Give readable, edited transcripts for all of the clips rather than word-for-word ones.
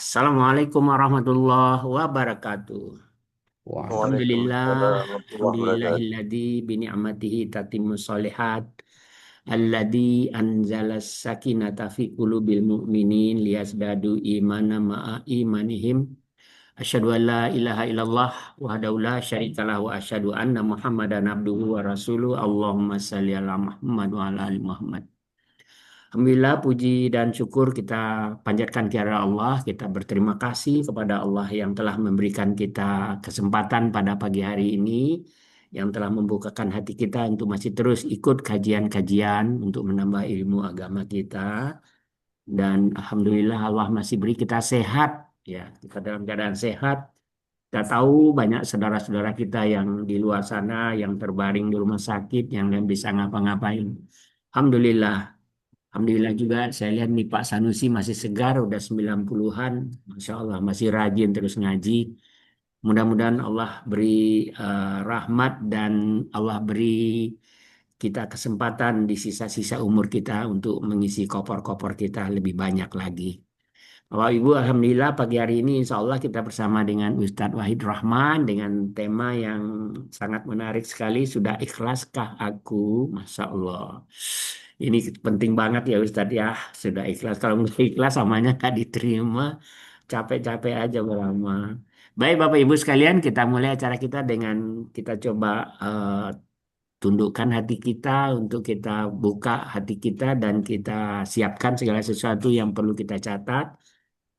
Assalamualaikum warahmatullahi wabarakatuh. Alhamdulillah, Waalaikumsalam warahmatullahi wabarakatuh. alhamdulillahilladzi bini'matihi tatimmu sholihat. Alladzi anzala sakinata fi qulubil mu'minin liyasdadu imana ma'a imanihim. Asyhadu an la ilaha illallah wahdahu la syarikalah wa asyhadu anna Muhammadan abduhu wa rasuluh. Allahumma shalli ala Muhammad wa ala ali Muhammad. Alhamdulillah puji dan syukur kita panjatkan kepada Allah. Kita berterima kasih kepada Allah yang telah memberikan kita kesempatan pada pagi hari ini, yang telah membukakan hati kita untuk masih terus ikut kajian-kajian untuk menambah ilmu agama kita. Dan Alhamdulillah Allah masih beri kita sehat. Ya, kita dalam keadaan sehat. Kita tahu banyak saudara-saudara kita yang di luar sana, yang terbaring di rumah sakit, yang belum bisa ngapa-ngapain. Alhamdulillah. Alhamdulillah juga saya lihat nih Pak Sanusi masih segar, udah 90-an. Masya Allah, masih rajin terus ngaji. Mudah-mudahan Allah beri rahmat dan Allah beri kita kesempatan di sisa-sisa umur kita untuk mengisi koper-koper kita lebih banyak lagi. Bapak Ibu, Alhamdulillah pagi hari ini insya Allah kita bersama dengan Ustadz Wahid Rahman dengan tema yang sangat menarik sekali. Sudah ikhlaskah aku? Masya Allah. Ini penting banget ya Ustadz ya. Sudah ikhlas. Kalau nggak ikhlas samanya nggak diterima. Capek-capek aja berlama. Baik Bapak Ibu sekalian, kita mulai acara kita dengan kita coba tundukkan hati kita untuk kita buka hati kita dan kita siapkan segala sesuatu yang perlu kita catat.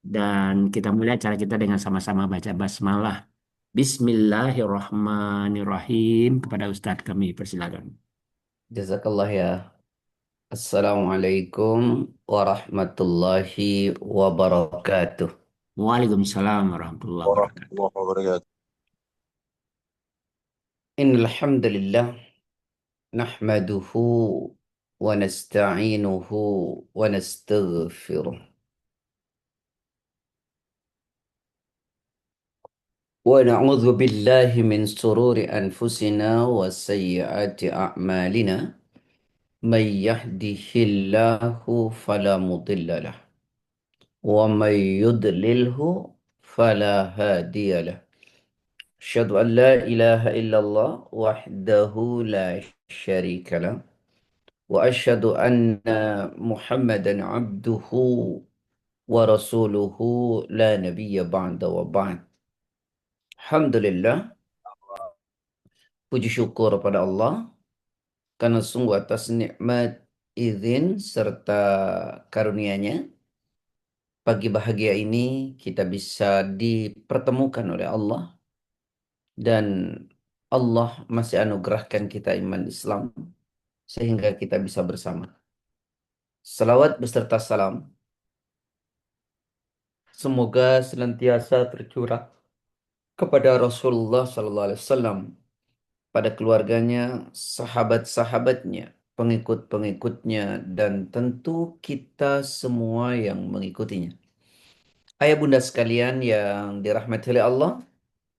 Dan kita mulai acara kita dengan sama-sama baca basmalah. Bismillahirrahmanirrahim. Kepada Ustadz kami persilakan. Jazakallah ya. Assalamualaikum warahmatullahi wabarakatuh. Waalaikumsalam warahmatullahi wabarakatuh. Warahmatullahi wabarakatuh. Innal hamdalillah nahmaduhu wa nasta'inuhu wa nastaghfiruh. Wa na'udzu billahi min sururi anfusina wa sayyiati a'malina. May yahdihillahu fala mudilla lah. ومن يضلله فلا هادي له أشهد أن لا إله إلا الله وحده لا شريك له وأشهد أن محمدا عبده ورسوله لا نبي بعد وبعد. Alhamdulillah, puji syukur pada Allah karena sungguh atas nikmat, izin serta karunia-Nya pagi bahagia ini kita bisa dipertemukan oleh Allah dan Allah masih anugerahkan kita iman Islam sehingga kita bisa bersama. Salawat beserta salam semoga senantiasa tercurah kepada Rasulullah Sallallahu Alaihi Wasallam, pada keluarganya, sahabat-sahabatnya, pengikut-pengikutnya, dan tentu kita semua yang mengikutinya. Ayah bunda sekalian yang dirahmati oleh Allah,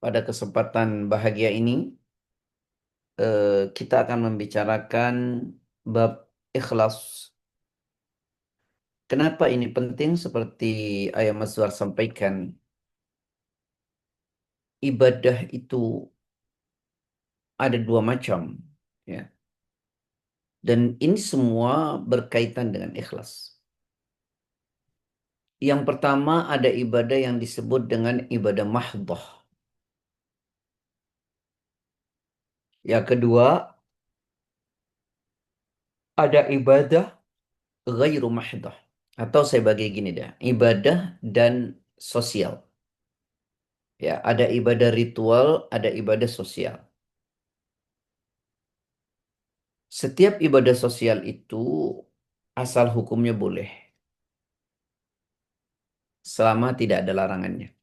pada kesempatan bahagia ini kita akan membicarakan bab ikhlas. Kenapa ini penting? Seperti Ayah Mazhar sampaikan, ibadah itu ada dua macam, ya. Dan ini semua berkaitan dengan ikhlas. Yang pertama ada ibadah yang disebut dengan ibadah mahdhah. Yang kedua ada ibadah ghairu mahdhah. Atau saya bagi gini dah, ibadah dan sosial. Ya, ada ibadah ritual, ada ibadah sosial. Setiap ibadah sosial itu asal hukumnya boleh, selama tidak ada larangannya.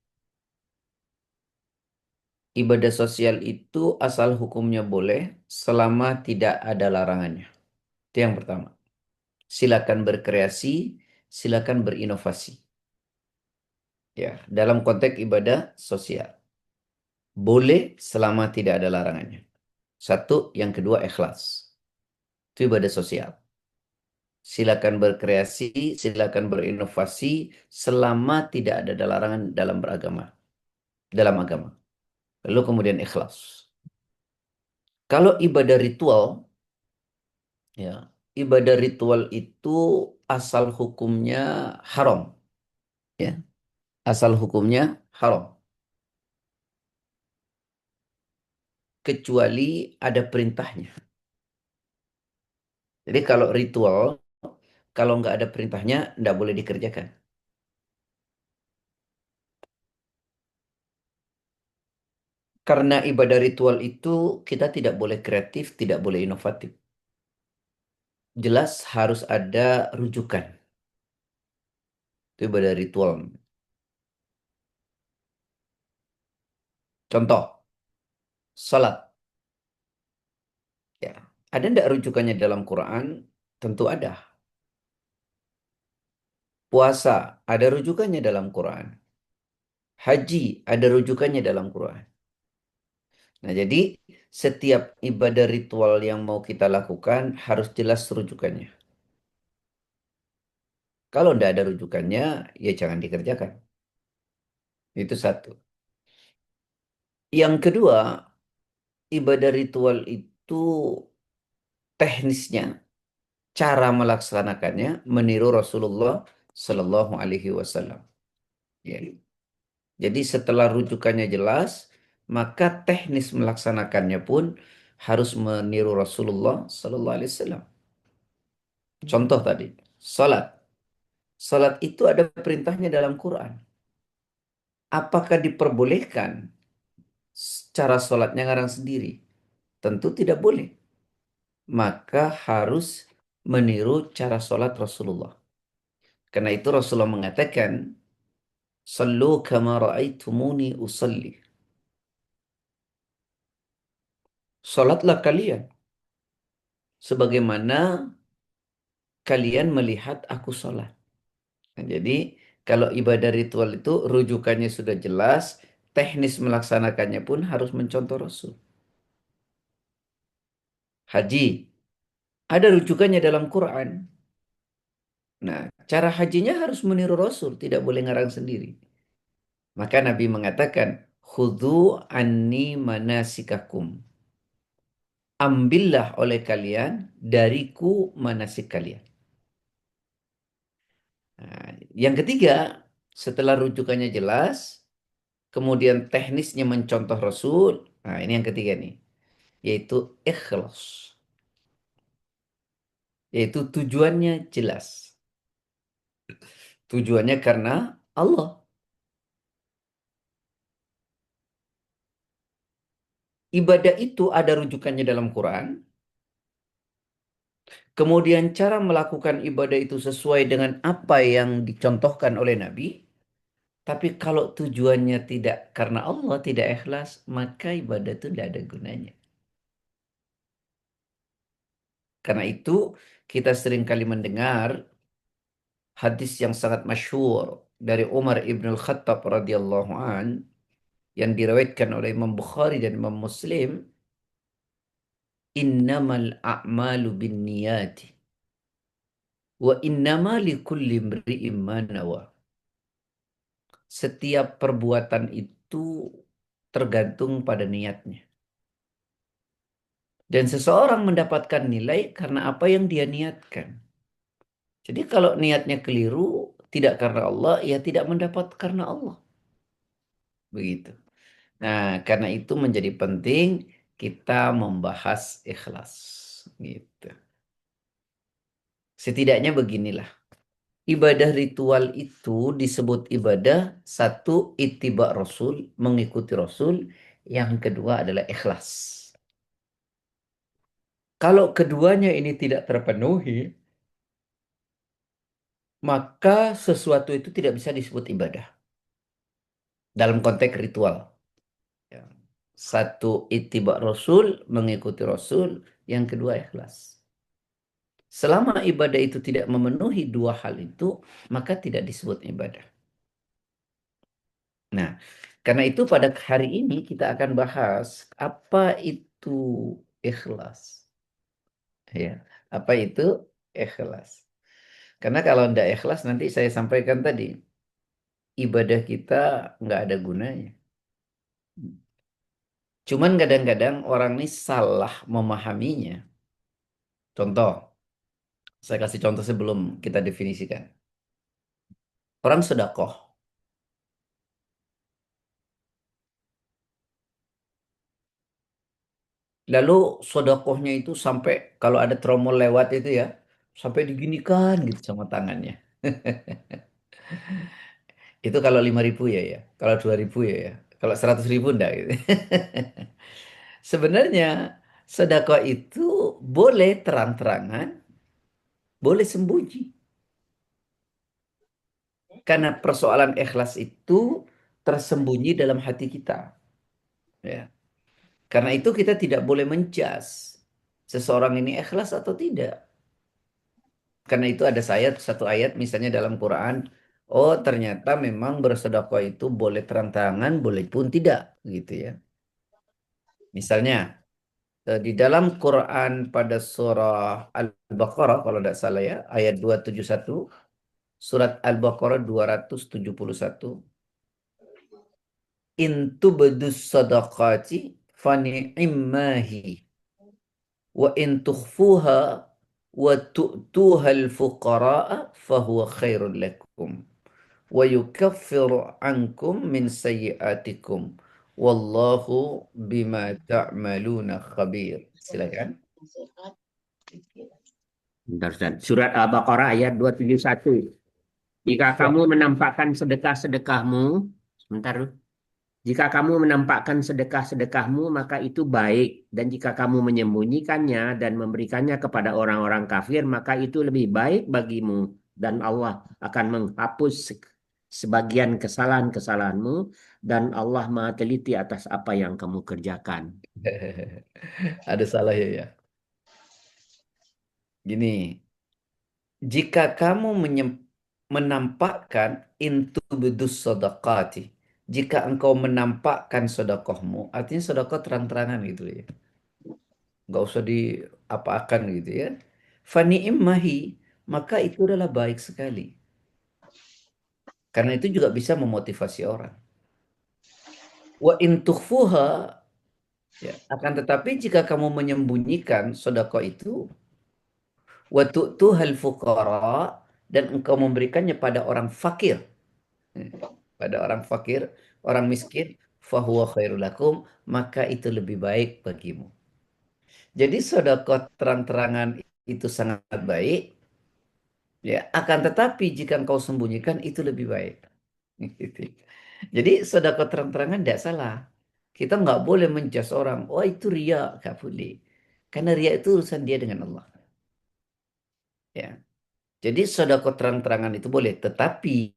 Ibadah sosial itu asal hukumnya boleh, selama tidak ada larangannya. Itu yang pertama. Silakan berkreasi, silakan berinovasi. Ya, dalam konteks ibadah sosial. Boleh selama tidak ada larangannya. Satu, yang kedua ikhlas. Itu ibadah sosial. Silakan berkreasi, silakan berinovasi selama tidak ada larangan dalam agama. Lalu kemudian ikhlas. Kalau ibadah ritual, ya, ibadah ritual itu asal hukumnya haram, ya. Asal hukumnya haram, kecuali ada perintahnya. Jadi kalau ritual, kalau nggak ada perintahnya, nggak boleh dikerjakan. Karena ibadah ritual itu kita tidak boleh kreatif, tidak boleh inovatif. Jelas harus ada rujukan. Itu ibadah ritual. Contoh, salat. Ya. Ada ndak rujukannya dalam Quran? Tentu ada. Puasa, ada rujukannya dalam Quran. Haji, ada rujukannya dalam Quran. Nah, jadi setiap ibadah ritual yang mau kita lakukan harus jelas rujukannya. Kalau tidak ada rujukannya, ya jangan dikerjakan. Itu satu. Yang kedua, ibadah ritual itu teknisnya, cara melaksanakannya meniru Rasulullah Sallallahu Alaihi Wasallam. Ya. Jadi setelah rujukannya jelas, maka teknis melaksanakannya pun harus meniru Rasulullah Sallallahu Alaihi Wasallam. Contoh tadi, salat. Salat itu ada perintahnya dalam Quran. Apakah diperbolehkan cara salatnya ngarang sendiri? Tentu tidak boleh. Maka harus meniru cara salat Rasulullah. Karena itu Rasulullah mengatakan, "Sallu kama ra'aitumuni usalli." Salatlah kalian sebagaimana kalian melihat aku salat. Nah, jadi kalau ibadah ritual itu rujukannya sudah jelas, teknis melaksanakannya pun harus mencontoh Rasul. Haji, ada rujukannya dalam Quran. Nah, cara hajinya harus meniru Rasul, tidak boleh ngarang sendiri. Maka Nabi mengatakan, "Khudhu anni manasikakum." Ambillah oleh kalian dariku manasik kalian. Nah, yang ketiga, setelah rujukannya jelas, kemudian teknisnya mencontoh Rasul. Nah, ini yang ketiga nih, yaitu ikhlas. Yaitu tujuannya jelas. Tujuannya karena Allah. Ibadah itu ada rujukannya dalam Quran. Kemudian cara melakukan ibadah itu sesuai dengan apa yang dicontohkan oleh Nabi. Tapi kalau tujuannya tidak karena Allah, tidak ikhlas, maka ibadah itu tidak ada gunanya. Karena itu kita sering kali mendengar hadis yang sangat masyhur dari Umar ibn Khattab radhiyallahu an yang diriwayatkan oleh Imam Bukhari dan Imam Muslim, innamal a'malu binniyati wa innama likulli imri'in ma nawa. Setiap perbuatan itu tergantung pada niatnya. Dan seseorang mendapatkan nilai karena apa yang dia niatkan. Jadi kalau niatnya keliru, tidak karena Allah, ya tidak mendapat karena Allah. Begitu. Nah, karena itu menjadi penting kita membahas ikhlas. Gitu. Setidaknya beginilah. Ibadah ritual itu disebut ibadah, satu, ittiba Rasul, mengikuti Rasul. Yang kedua adalah ikhlas. Kalau keduanya ini tidak terpenuhi, maka sesuatu itu tidak bisa disebut ibadah dalam konteks ritual. Ya. Satu, ittiba Rasul, mengikuti Rasul. Yang kedua, ikhlas. Selama ibadah itu tidak memenuhi dua hal itu, maka tidak disebut ibadah. Nah, karena itu pada hari ini kita akan bahas apa itu ikhlas. Ya, apa itu ikhlas? Karena kalau tidak ikhlas nanti saya sampaikan tadi, ibadah kita nggak ada gunanya. Cuman kadang-kadang orang ini salah memahaminya. Contoh, saya kasih contoh sebelum kita definisikan. Orang sedekah, lalu sedekahnya itu sampai kalau ada tromol lewat itu ya, sampai diginikan gitu sama tangannya. Itu kalau 5.000 ya ya, kalau 2.000 ya ya, kalau 100.000 enggak gitu. Sebenarnya sedekah itu boleh terang-terangan, boleh sembunyi. Karena persoalan ikhlas itu tersembunyi dalam hati kita. Ya. Karena itu kita tidak boleh menjas seseorang ini ikhlas atau tidak. Karena itu ada satu ayat misalnya dalam Quran, oh ternyata memang bersedekah itu boleh terang-terangan, boleh pun tidak, gitu ya. Misalnya di dalam Quran pada surah Al-Baqarah kalau tidak salah ya, ayat 271, surat Al-Baqarah 271, in tubdus sadaqati fani'immahi wa in tukhfuha wa tu'tuha al-fuqara'a fahuwa khairul lakum wa yukaffiru ankum min sayyi'atikum wallahu bima ta'maluna khabir. Silakan. Bentar, Ustaz. Surat Al-Baqarah ayat 271. Jika Ya. kamu menampakkan sedekah-sedekahmu, sebentar, dulu. Jika kamu menampakkan sedekah-sedekahmu, maka itu baik. Dan jika kamu menyembunyikannya dan memberikannya kepada orang-orang kafir, maka itu lebih baik bagimu. Dan Allah akan menghapus sebagian kesalahan-kesalahanmu. Dan Allah Maha teliti atas apa yang kamu kerjakan. Ada salah ya ya. Gini, jika kamu menampakkan intu bedus sodakati, jika engkau menampakkan sedekahmu, artinya sedekah terang-terangan gitu ya. Nggak usah diapa-akan gitu ya. Fani immahi, maka itu adalah baik sekali. Karena itu juga bisa memotivasi orang. Wa in tukhfuha, ya, akan tetapi jika kamu menyembunyikan sedekah itu, wa tu'tuhal fuqara, dan engkau memberikannya pada orang fakir, pada orang fakir, orang miskin, fahuwa khairul lakum, maka itu lebih baik bagimu. Jadi sedekah terang-terangan itu sangat baik, ya. Akan tetapi jika engkau sembunyikan itu lebih baik. Gitu. Jadi sedekah terang-terangan tidak salah. Kita nggak boleh menjudge orang, oh itu ria, nggak boleh. Karena ria itu urusan dia dengan Allah. Ya. Jadi sedekah terang-terangan itu boleh, tetapi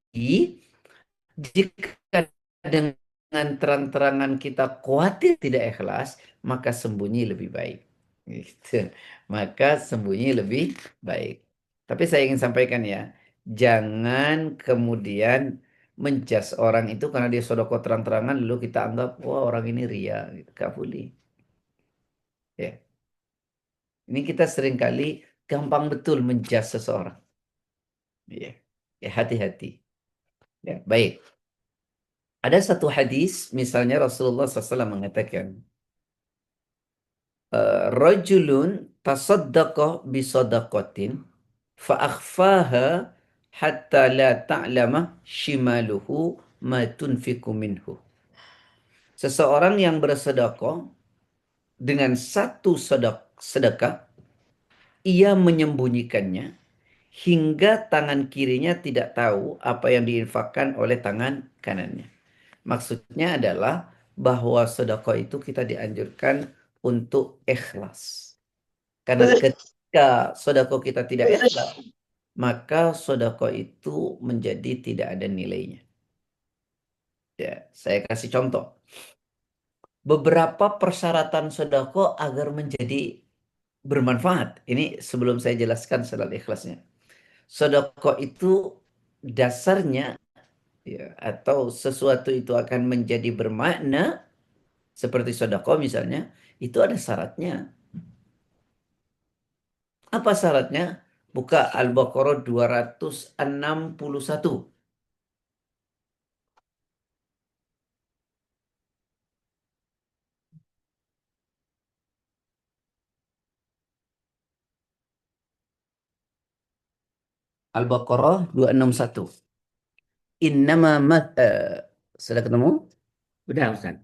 jika dengan terang-terangan kita khawatir tidak ikhlas, maka sembunyi lebih baik. Gitu. Maka sembunyi lebih baik. Tapi saya ingin sampaikan ya, jangan kemudian menjas orang itu karena dia sodoko terang-terangan, lalu kita anggap, wah orang ini ria. Gitu. Gak boleh. Ya. Ini kita seringkali gampang betul menjas seseorang. Ya, ya hati-hati. Ya, baik. Ada satu hadis, misalnya Rasulullah SAW mengatakan, rajulun tasaddaqa bisadaqatin fa'akhfaha hatta la ta'lama shimaluhu ma tunfiku minhu. Seseorang yang bersedekah dengan satu sedekah, ia menyembunyikannya hingga tangan kirinya tidak tahu apa yang diinfakkan oleh tangan kanannya. Maksudnya adalah bahwa sedekah itu kita dianjurkan untuk ikhlas. Karena ketika sedekah kita tidak ikhlas, maka sedekah itu menjadi tidak ada nilainya. Ya, saya kasih contoh. Beberapa persyaratan sedekah agar menjadi bermanfaat. Ini sebelum saya jelaskan syarat ikhlasnya. Sedekah itu dasarnya, ya, atau sesuatu itu akan menjadi bermakna seperti sedekah misalnya, itu ada syaratnya. Apa syaratnya? Buka Al-Baqarah 261. Al-Baqarah 261. Innama sudah ketemu? Udah, Ustaz.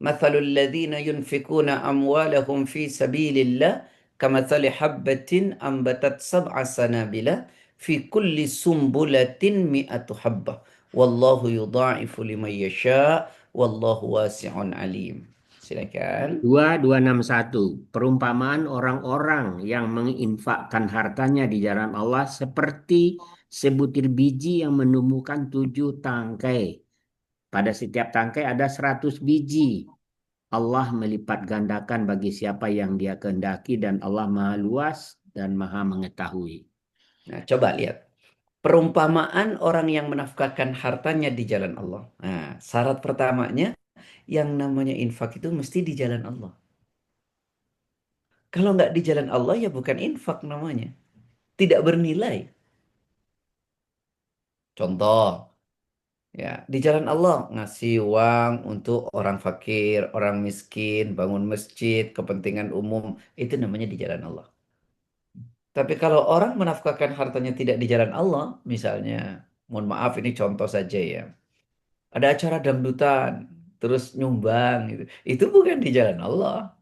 مثل الذين ينفقون أموالهم في سبيل الله كمثل حبة أنبتت 7 سنابل في كل سنبلة 100 حبة والله يضاعف لمن يشاء والله واسع عليم. Silakan. 2261. Perumpamaan orang-orang yang menginfakkan hartanya di jalan Allah seperti sebutir biji yang menumbuhkan 7 tangkai. Pada setiap tangkai ada 100 biji. Allah melipat gandakan bagi siapa yang dia kehendaki dan Allah maha luas dan maha mengetahui. Nah, coba lihat. Perumpamaan orang yang menafkahkan hartanya di jalan Allah. Nah, syarat pertamanya yang namanya infak itu mesti di jalan Allah. Kalau nggak di jalan Allah ya bukan infak namanya. Tidak bernilai. Contoh, ya di jalan Allah ngasih uang untuk orang fakir, orang miskin, bangun masjid, kepentingan umum, itu namanya di jalan Allah. Tapi kalau orang menafkahkan hartanya tidak di jalan Allah, misalnya, mohon maaf ini contoh saja ya. Ada acara dangdutan, terus nyumbang gitu. Itu bukan di jalan Allah.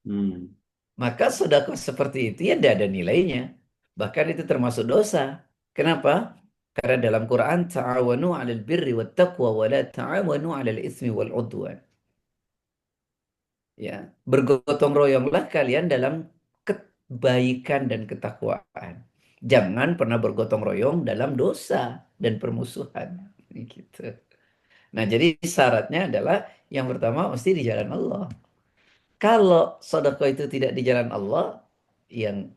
Hmm. Maka sedekah seperti itu ya tidak ada nilainya. Bahkan itu termasuk dosa. Kenapa? Karena dalam Quran ta'awanu 'alal birri wat taqwa wa la ta'awanu 'alal itsmi wal 'udwan. Ya, bergotong royonglah kalian dalam kebaikan dan ketakwaan. Jangan pernah bergotong royong dalam dosa dan permusuhan. Gitu. Nah, jadi syaratnya adalah yang pertama mesti di jalan Allah. Kalau sedekah itu tidak di jalan Allah, yang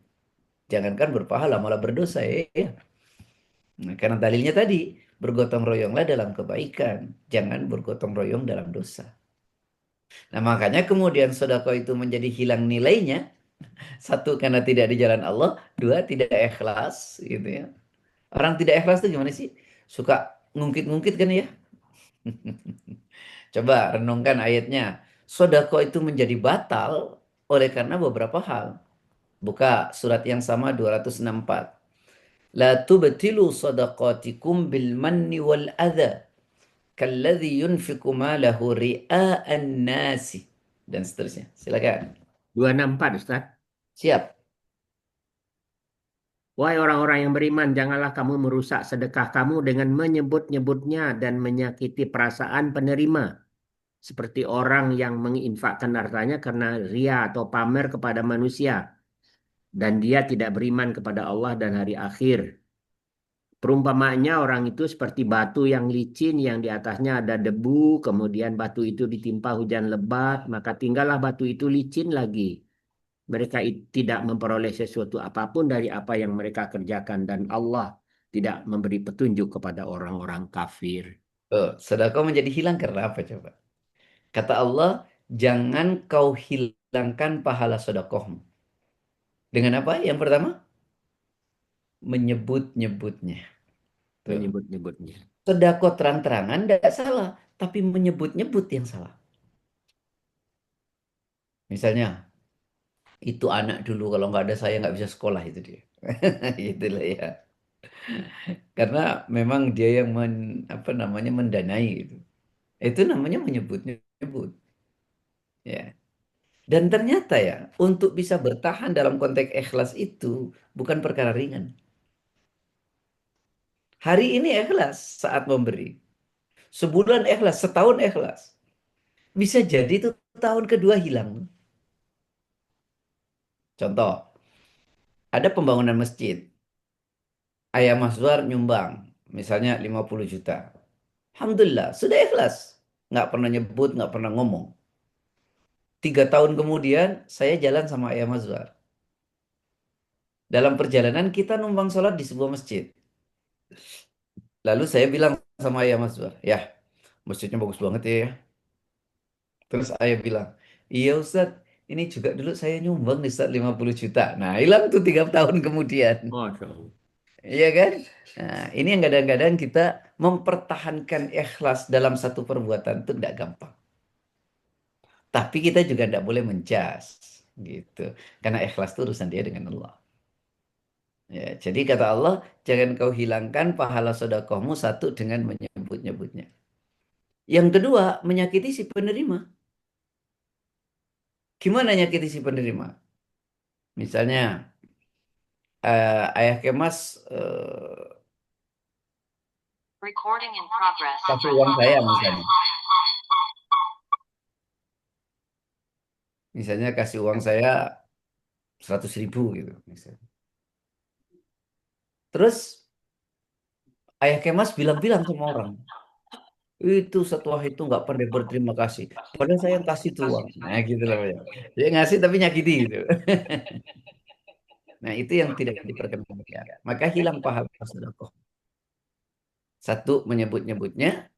jangankan berpahala malah berdosa ya. Ya. Nah, karena dalilnya tadi bergotong royonglah dalam kebaikan, jangan bergotong royong dalam dosa. Nah, makanya kemudian sedekah itu menjadi hilang nilainya. Satu karena tidak di jalan Allah, dua tidak ikhlas gitu ya. Orang tidak ikhlas itu gimana sih? Suka ngungkit-ngungkit kan ya? Coba renungkan ayatnya. Sedekah itu menjadi batal oleh karena beberapa hal. Buka surat yang sama 264. La tubtilu sadaqatikum bil manni wal adha kalladhi yunfiqu malahu ria'an nasi dan seterusnya. Silakan. 264, Ustaz. Siap. Wahai orang-orang yang beriman, janganlah kamu merusak sedekah kamu dengan menyebut-nyebutnya dan menyakiti perasaan penerima. Seperti orang yang menginfakkan hartanya karena ria atau pamer kepada manusia. Dan dia tidak beriman kepada Allah dan hari akhir. Perumpamaannya orang itu seperti batu yang licin yang di atasnya ada debu, kemudian batu itu ditimpa hujan lebat, maka tinggallah batu itu licin lagi. Mereka tidak memperoleh sesuatu apapun dari apa yang mereka kerjakan dan Allah tidak memberi petunjuk kepada orang-orang kafir. Oh, sedekah menjadi hilang karena apa coba? Kata Allah, jangan kau hilangkan pahala sedekahmu. Dengan apa? Yang pertama, menyebut-nyebutnya. Tuh. Menyebut-nyebutnya. Sedekah terang-terangan tidak salah, tapi menyebut-nyebut yang salah. Misalnya, itu anak dulu kalau nggak ada saya nggak bisa sekolah itu dia. Itulah ya. Karena memang dia yang apa namanya mendanai itu. Itu namanya menyebut-nyebut. Ya. Dan ternyata ya, untuk bisa bertahan dalam konteks ikhlas itu bukan perkara ringan. Hari ini ikhlas saat memberi. Sebulan ikhlas, setahun ikhlas. Bisa jadi itu tahun kedua hilang. Contoh, ada pembangunan masjid. Ayah Mazhar nyumbang, misalnya 50 juta. Alhamdulillah, sudah ikhlas. Nggak pernah nyebut, nggak pernah ngomong. 3 tahun kemudian, saya jalan sama Ayah Mazhar. Dalam perjalanan, kita numpang sholat di sebuah masjid. Lalu saya bilang sama Ayah Mazhar, ya, masjidnya bagus banget ya. Terus ayah bilang, iya Ustadz, ini juga dulu saya nyumbang di saat 50 juta. Nah, hilang tuh 3 tahun kemudian. Masya Allah. Iya kan? Nah, ini yang kadang-kadang kita mempertahankan ikhlas dalam satu perbuatan itu tidak gampang. Tapi kita juga tidak boleh menjas, gitu. Karena ikhlas itu urusan dia dengan Allah. Ya, jadi kata Allah, jangan kau hilangkan pahala sedekahmu satu dengan menyebut-nyebutnya. Yang kedua, menyakiti si penerima. Gimana nyakiti si penerima? Misalnya, ayah Kemas Recording in progress. kasih uang saya misalnya. Misalnya kasih uang saya 100.000 gitu. Misalnya. Terus ayah Kemas bilang-bilang sama orang. Itu setelah itu nggak pandai berterima kasih. Padahal saya yang kasih tuh uang. Nah gitu lah. Ya. Dia ngasih tapi nyakiti gitu. Nah itu yang tidak diperkenankan. Maka hilang pahala sedekah. Satu, menyebut-nyebutnya.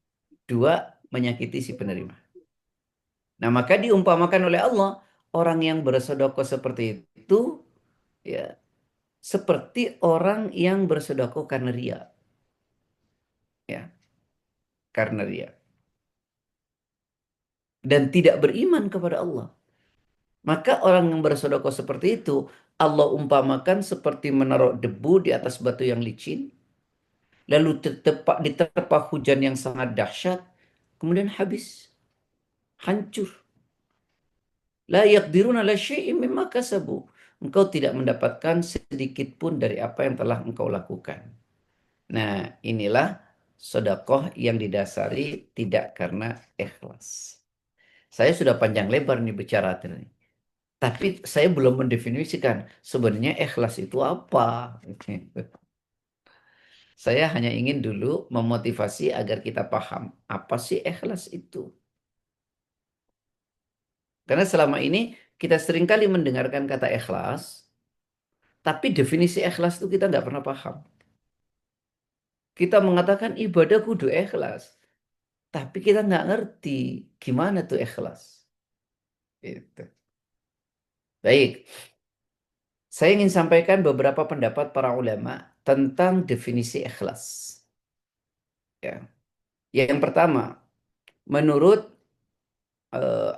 Dua, menyakiti si penerima. Nah maka diumpamakan oleh Allah. Orang yang bersedekah seperti itu. Ya, seperti orang yang bersedekah karena ria. Ya, karena ria. Dan tidak beriman kepada Allah. Maka orang yang bersedekah seperti itu, Allah umpamakan seperti menaruh debu di atas batu yang licin, lalu diterpa hujan yang sangat dahsyat, kemudian habis, hancur. La yaqdiruna la syai'in mimma kasabu. Engkau tidak mendapatkan sedikit pun dari apa yang telah engkau lakukan. Nah, inilah sedekah yang didasari tidak karena ikhlas. Saya sudah panjang lebar nih bicara tadi. Tapi saya belum mendefinisikan sebenarnya ikhlas itu apa. Saya hanya ingin dulu memotivasi agar kita paham apa sih ikhlas itu. Karena selama ini kita seringkali mendengarkan kata ikhlas, tapi definisi ikhlas itu kita nggak pernah paham. Kita mengatakan ibadah kudu ikhlas, tapi kita nggak ngerti gimana tuh ikhlas. Itu. Baik, saya ingin sampaikan beberapa pendapat para ulama tentang definisi ikhlas. Ya. Yang pertama, menurut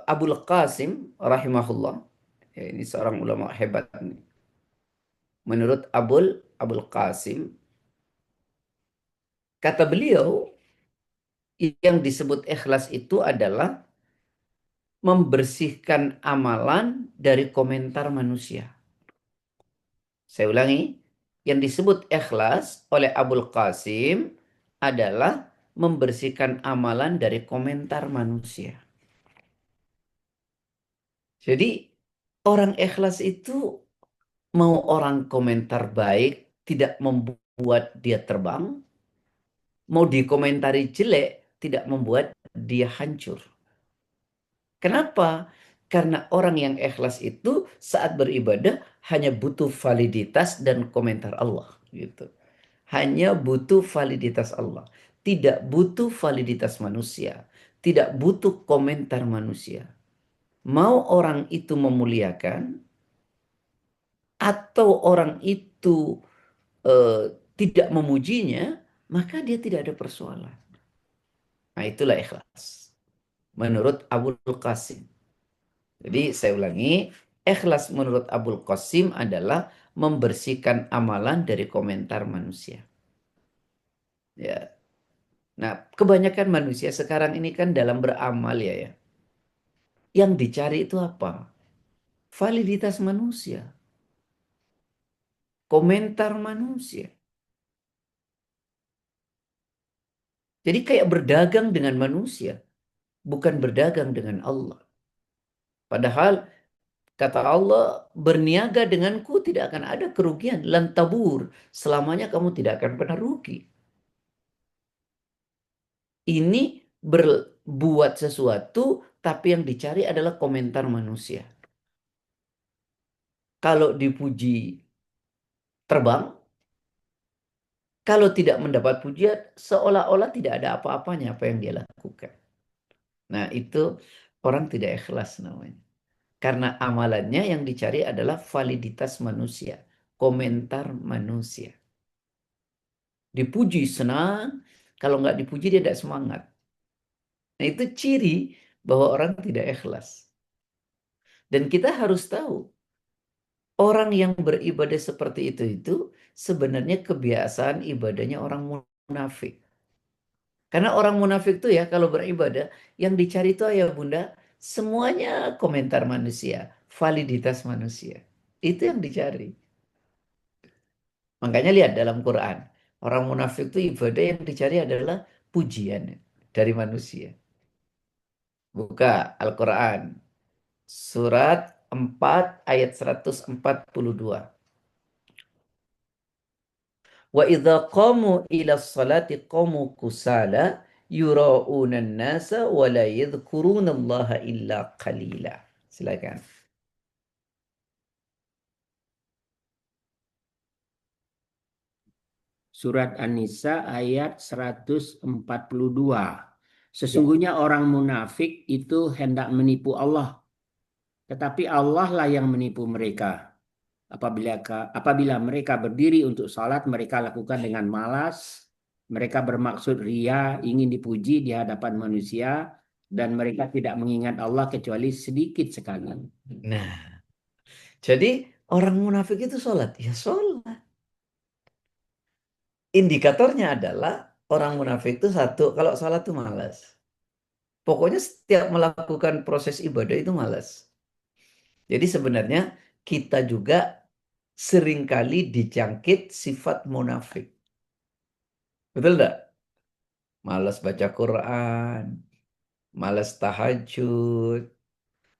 Abul Qasim rahimahullah, ya, ini seorang ulama hebat. Menurut Abul Qasim, kata beliau yang disebut ikhlas itu adalah membersihkan amalan dari komentar manusia. Saya ulangi, yang disebut ikhlas oleh Abul Qasim adalah membersihkan amalan dari komentar manusia. Jadi orang ikhlas itu mau orang komentar baik tidak membuat dia terbang, mau dikomentari jelek tidak membuat dia hancur. Kenapa? Karena orang yang ikhlas itu saat beribadah hanya butuh validitas dan komentar Allah gitu. Hanya butuh validitas Allah, tidak butuh validitas manusia, tidak butuh komentar manusia. Mau orang itu memuliakan atau orang itu eh, tidak memujinya, maka dia tidak ada persoalan. Nah, itulah ikhlas. Menurut Abul Qasim. Jadi saya ulangi, ikhlas menurut Abul Qasim adalah membersihkan amalan dari komentar manusia. Ya. Nah, kebanyakan manusia sekarang ini kan dalam beramal ya. Yang dicari itu apa? Validitas manusia, komentar manusia. Jadi kayak berdagang dengan manusia, bukan berdagang dengan Allah. Padahal kata Allah, berniaga denganku tidak akan ada kerugian. Lantabur, selamanya kamu tidak akan pernah rugi. Ini berbuat sesuatu, tapi yang dicari adalah komentar manusia. Kalau dipuji terbang, kalau tidak mendapat pujian, seolah-olah tidak ada apa-apanya apa yang dia lakukan. Nah, itu orang tidak ikhlas namanya. Karena amalannya yang dicari adalah validitas manusia, komentar manusia. Dipuji senang, kalau nggak dipuji dia tidak semangat. Nah itu ciri bahwa orang tidak ikhlas. Dan kita harus tahu, orang yang beribadah seperti itu sebenarnya kebiasaan ibadahnya orang munafik. Karena orang munafik itu ya kalau beribadah, yang dicari itu ya bunda, semuanya komentar manusia, validitas manusia. Itu yang dicari. Makanya lihat dalam Quran, orang munafik itu ibadah yang dicari adalah pujian dari manusia. Buka Al-Quran, surat 4 ayat 142. Wa idza qamu ila salati qamu kusala yura'una nasa wa la yadhkuruna Allah illa qalila. Silakan. Surat An-Nisa ayat 142. Sesungguhnya orang munafik itu hendak menipu Allah, tetapi Allah lah yang menipu mereka. Apabila mereka berdiri untuk salat, mereka lakukan dengan malas. Mereka bermaksud ria, ingin dipuji di hadapan manusia, dan mereka tidak mengingat Allah kecuali sedikit sekali. Nah, jadi orang munafik itu sholat. Ya sholat. Indikatornya adalah orang munafik itu satu, kalau sholat itu malas. Pokoknya setiap melakukan proses ibadah itu malas. Jadi sebenarnya kita juga seringkali dijangkit sifat munafik. Betul enggak? Malas baca Quran, malas tahajud,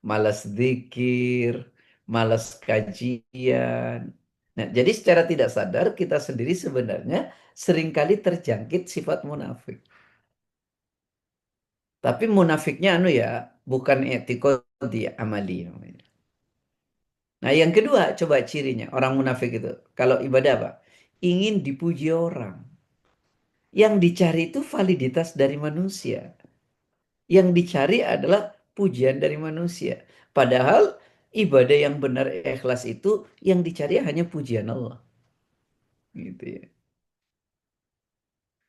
malas zikir, malas kajian. Nah, jadi secara tidak sadar kita sendiri sebenarnya seringkali terjangkit sifat munafik. Tapi munafiknya ya, bukan etikodi amali namanya. Nah, yang kedua coba cirinya orang munafik itu. Kalau ibadah apa? Ingin dipuji orang. Yang dicari itu validitas dari manusia. Yang dicari adalah pujian dari manusia. Padahal ibadah yang benar ikhlas itu yang dicari hanya pujian Allah. Gitu ya.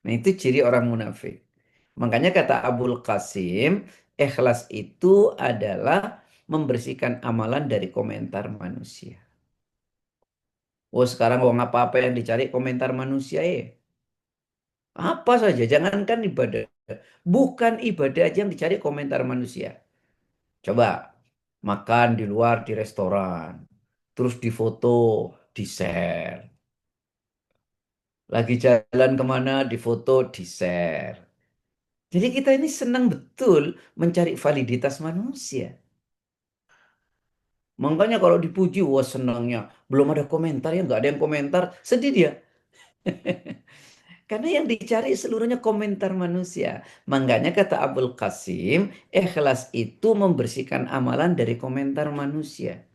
Nah, itu ciri orang munafik. Makanya kata Abul Qasim, ikhlas itu adalah membersihkan amalan dari komentar manusia. Oh, sekarang mau apa-apa yang dicari komentar manusia ya. Apa saja, jangankan ibadah. Bukan ibadah aja yang dicari komentar manusia. Coba makan di luar di restoran, terus difoto, di-share. Lagi jalan kemana, difoto, di-share. Jadi kita ini senang betul mencari validitas manusia. Makanya kalau dipuji, wah senangnya. Belum ada komentar ya, nggak ada yang komentar, sedih dia. Karena yang dicari seluruhnya komentar manusia. Makanya kata Abdul Qasim, ikhlas itu membersihkan amalan dari komentar manusia.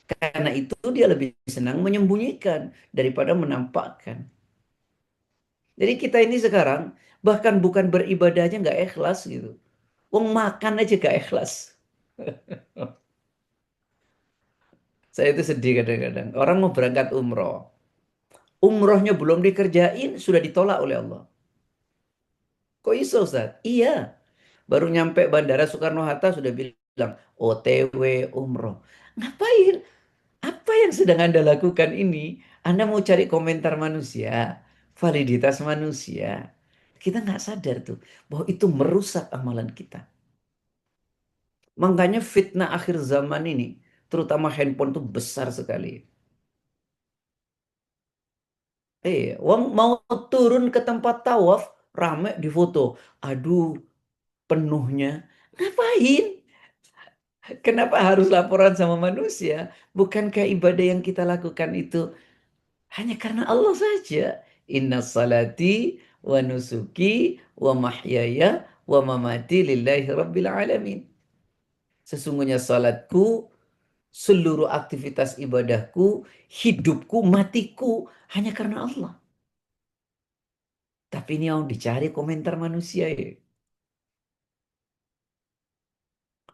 Karena itu dia lebih senang menyembunyikan daripada menampakkan. Jadi kita ini sekarang bahkan bukan beribadahnya nggak ikhlas gitu. Wong makan aja gak ikhlas. Saya itu sedih kadang-kadang. Orang mau berangkat umroh. Umrohnya belum dikerjain, sudah ditolak oleh Allah. Kok iso Ustaz? Iya. Baru nyampe Bandara Soekarno-Hatta sudah bilang, OTW umroh. Ngapain? Apa yang sedang Anda lakukan ini? Anda mau cari komentar manusia, validitas manusia. Kita nggak sadar tuh, bahwa itu merusak amalan kita. Makanya fitnah akhir zaman ini, terutama handphone tuh besar sekali. Wong mau turun ke tempat tawaf, rame di foto. Aduh, penuhnya. Ngapain? Kenapa harus laporan sama manusia? Bukankah ibadah yang kita lakukan itu hanya karena Allah saja? Inna salati wa nusuki wa mahyaya wa mamati lillahi rabbil alamin. Sesungguhnya salatku, seluruh aktivitas ibadahku, hidupku, matiku hanya karena Allah. Tapi ini yang dicari komentar manusia ya.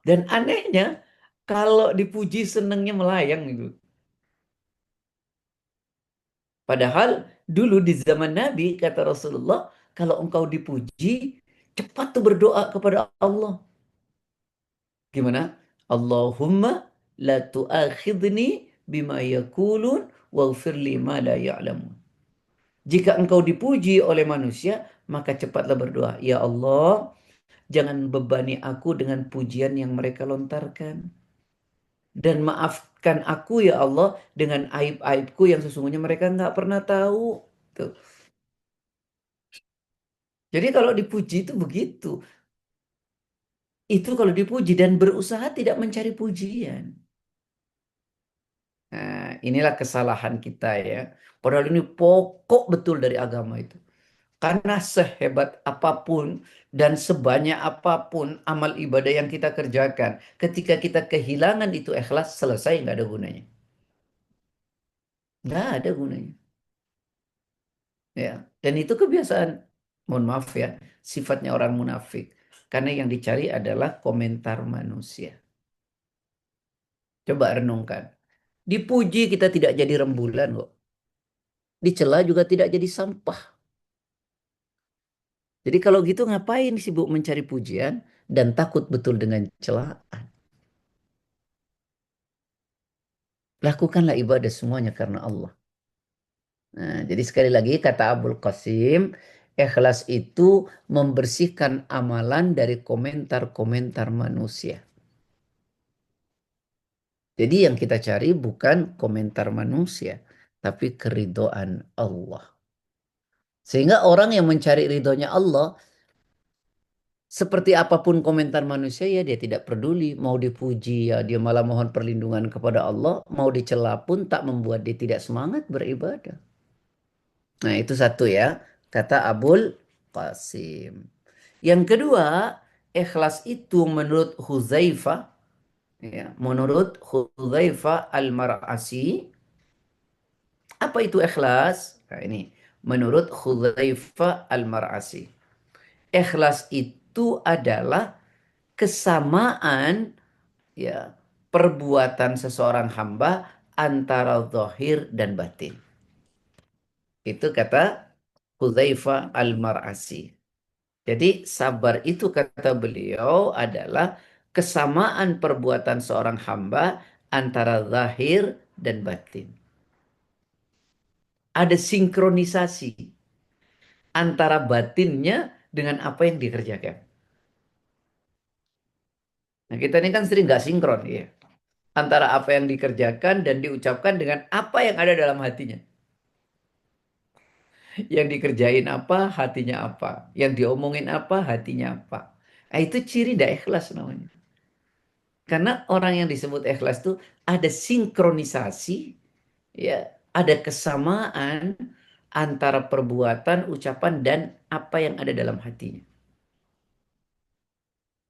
Dan anehnya Kalau dipuji senengnya melayang gitu. Padahal dulu di zaman Nabi kata Rasulullah, kalau engkau dipuji, cepat tuh berdoa kepada Allah. Gimana? Allahumma la tu'akhidni bima yakulun waghfir li ma la ya'lamun. Jika engkau dipuji oleh manusia, maka cepatlah berdoa. Ya Allah, jangan bebani aku dengan pujian yang mereka lontarkan. Dan maafkan aku ya Allah dengan aib-aibku yang sesungguhnya mereka nggak pernah tahu. Tuh. Jadi kalau dipuji itu begitu. Itu kalau dipuji dan berusaha tidak mencari pujian. Nah, inilah kesalahan kita ya. Padahal ini pokok betul dari agama itu. Karena sehebat apapun dan sebanyak apapun amal ibadah yang kita kerjakan, ketika kita kehilangan itu ikhlas, selesai nggak ada gunanya. Nggak ada gunanya. Ya, dan itu kebiasaan, mohon maaf ya, sifatnya orang munafik. Karena yang dicari adalah komentar manusia. Coba renungkan. Dipuji kita tidak jadi rembulan kok. Dicela juga tidak jadi sampah. Jadi kalau gitu ngapain sibuk mencari pujian dan takut betul dengan celaan? Lakukanlah ibadah semuanya karena Allah. Nah, jadi sekali lagi kata Abul Qasim, ikhlas itu membersihkan amalan dari komentar-komentar manusia. Jadi yang kita cari bukan komentar manusia, tapi keridoan Allah. Sehingga orang yang mencari ridhonya Allah, seperti apapun komentar manusia ya dia tidak peduli. Mau dipuji ya dia malah mohon perlindungan kepada Allah. Mau dicela pun tak membuat dia tidak semangat beribadah. Nah itu satu ya, kata Abul Qasim. Yang kedua, ikhlas itu menurut Huzaifah, ya, menurut Huzaifah Al-Mar'asi, apa itu ikhlas? Nah ini, menurut Huzaifah Al-Mar'asi. Ikhlas itu adalah kesamaan ya perbuatan seseorang hamba antara zahir dan batin. Itu kata Hudzaifah Al-Mar'asi. Jadi sabar itu kata beliau adalah kesamaan perbuatan seorang hamba antara zahir dan batin. Ada sinkronisasi antara batinnya dengan apa yang dikerjakan. Nah kita ini kan sering nggak sinkron ya. Antara apa yang dikerjakan dan diucapkan dengan apa yang ada dalam hatinya. Yang dikerjain apa, hatinya apa. Yang diomongin apa, hatinya apa. Nah, itu ciri tidak ikhlas namanya. Karena orang yang disebut ikhlas itu ada sinkronisasi, ya, ada kesamaan antara perbuatan, ucapan, dan apa yang ada dalam hatinya.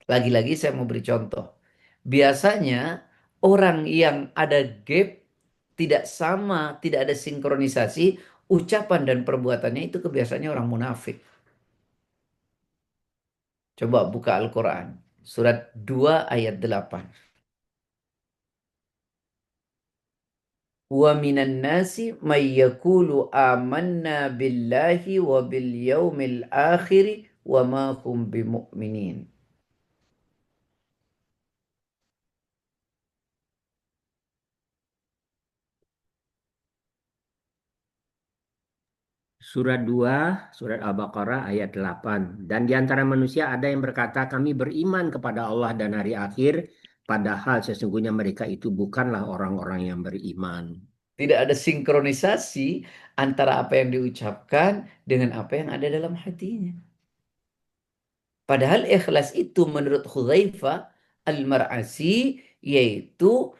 Lagi-lagi saya mau beri contoh. Biasanya orang yang ada gap, tidak sama, tidak ada sinkronisasi, ucapan dan perbuatannya itu kebiasaannya orang munafik. Coba buka Al-Quran. Surat 2 ayat 8. Wa minan nasi may yaqulu amanna billahi wa bil yaumil akhir wa ma hum bimu'minin. Surat 2, surat Al-Baqarah ayat 8. Dan di antara manusia ada yang berkata, kami beriman kepada Allah dan hari akhir, padahal sesungguhnya mereka itu bukanlah orang-orang yang beriman. Tidak ada sinkronisasi antara apa yang diucapkan dengan apa yang ada dalam hatinya. Padahal ikhlas itu menurut Hudzaifah Al-Mar'asi yaitu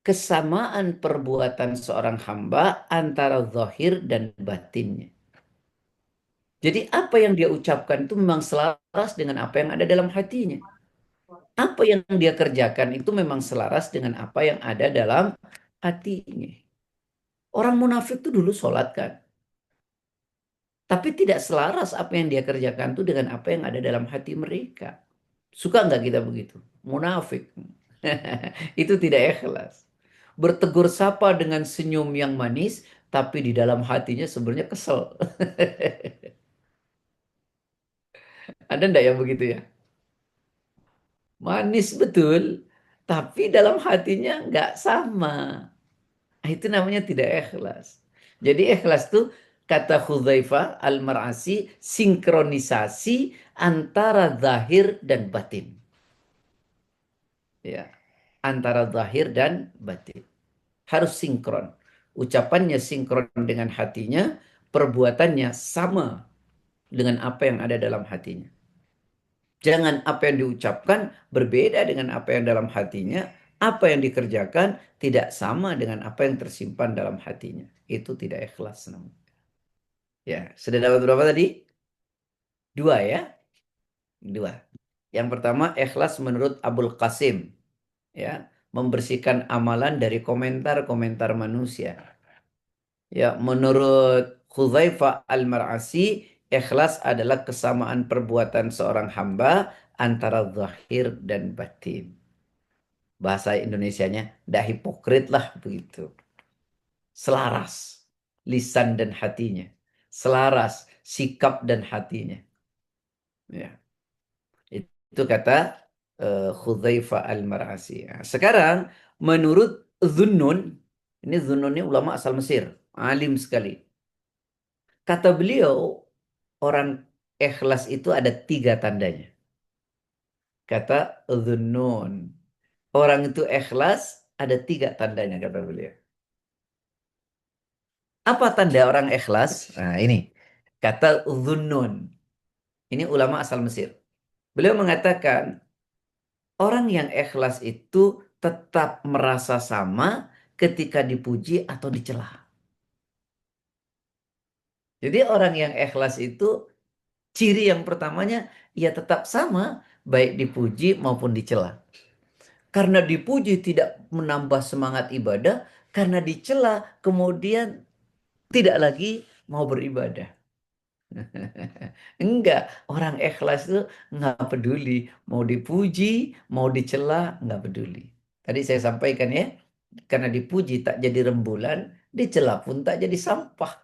kesamaan perbuatan seorang hamba antara zahir dan batinnya. Jadi apa yang dia ucapkan itu memang selaras dengan apa yang ada dalam hatinya. Apa yang dia kerjakan itu memang selaras dengan apa yang ada dalam hatinya. Orang munafik itu dulu sholat kan. Tapi tidak selaras apa yang dia kerjakan itu dengan apa yang ada dalam hati mereka. Suka nggak kita begitu? Munafik. Itu tidak ikhlas. Bertegur sapa dengan senyum yang manis, tapi di dalam hatinya sebenarnya kesel. Ada enggak yang begitu ya? Manis betul, tapi dalam hatinya nggak sama. Itu namanya tidak ikhlas. Jadi ikhlas tuh kata Hudzaifah Al-Mar'asi sinkronisasi antara zahir dan batin. Ya, antara zahir dan batin. Harus sinkron. Ucapannya sinkron dengan hatinya, perbuatannya sama dengan apa yang ada dalam hatinya. Jangan apa yang diucapkan berbeda dengan apa yang dalam hatinya, apa yang dikerjakan tidak sama dengan apa yang tersimpan dalam hatinya. Itu tidak ikhlas namanya. Ya, sudah dapat berapa tadi? Dua ya? Dua. Yang pertama ikhlas menurut Abul Qasim, ya, membersihkan amalan dari komentar-komentar manusia. Ya, menurut Hudzaifah Al-Mar'asi, ikhlas adalah kesamaan perbuatan seorang hamba antara zahir dan batin. Bahasa Indonesianya, dah hipokrit lah begitu. Selaras lisan dan hatinya. Selaras sikap dan hatinya. Ya, itu kata Hudzaifah Al-Mar'asi. Ya, sekarang menurut Zunnun, ini Zunnun ini ulama asal Mesir, alim sekali. Kata beliau, orang ikhlas itu ada tiga tandanya. Kata Zunnun. Orang itu ikhlas ada tiga tandanya kata beliau. Apa tanda orang ikhlas? Nah ini. Kata Zunnun. Ini ulama asal Mesir. Beliau mengatakan orang yang ikhlas itu tetap merasa sama ketika dipuji atau dicela. Jadi orang yang ikhlas itu ciri yang pertamanya ia tetap sama baik dipuji maupun dicela. Karena dipuji tidak menambah semangat ibadah, karena dicela kemudian tidak lagi mau beribadah. Enggak, orang ikhlas itu nggak peduli. Mau dipuji, mau dicela, nggak peduli. Tadi saya sampaikan ya, karena dipuji tak jadi rembulan, dicela pun tak jadi sampah.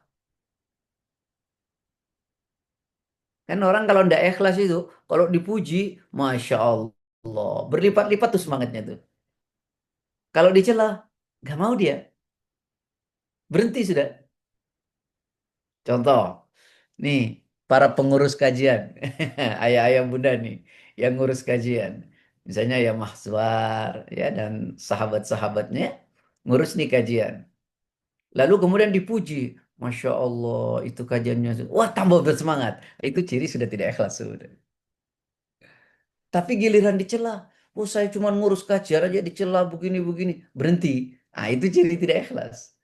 Kan orang kalau ndak ikhlas itu, kalau dipuji, Masya Allah, berlipat-lipat tuh semangatnya tuh. Kalau dicela, nggak mau dia, berhenti sudah. Contoh, nih, para pengurus kajian, ayah-ayah bunda nih, yang ngurus kajian. Misalnya ya Mahswar, ya, dan sahabat-sahabatnya, ngurus nih kajian. Lalu kemudian dipuji, Masya Allah, itu kajiannya, wah tambah bersemangat. Itu ciri sudah tidak ikhlas sudah. Tapi giliran dicela, oh saya cuma ngurus kajian aja dicela begini-begini, berhenti. Ah itu ciri tidak ikhlas.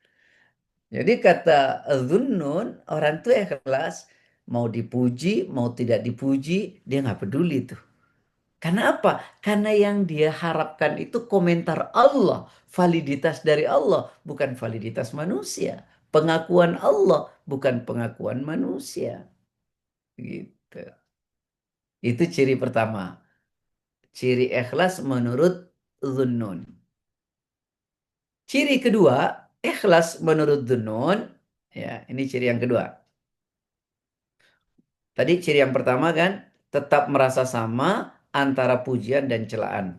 Jadi kata Zunnun, orang itu ikhlas, mau dipuji, mau tidak dipuji, dia nggak peduli tuh. Karena apa? Karena yang dia harapkan itu komentar Allah, validitas dari Allah, bukan validitas manusia. Pengakuan Allah, bukan pengakuan manusia. Gitu. Itu ciri pertama. Ciri ikhlas menurut Zunnun. Ciri kedua, ikhlas menurut Zunnun, ya, ini ciri yang kedua. Tadi ciri yang pertama kan, tetap merasa sama antara pujian dan celaan.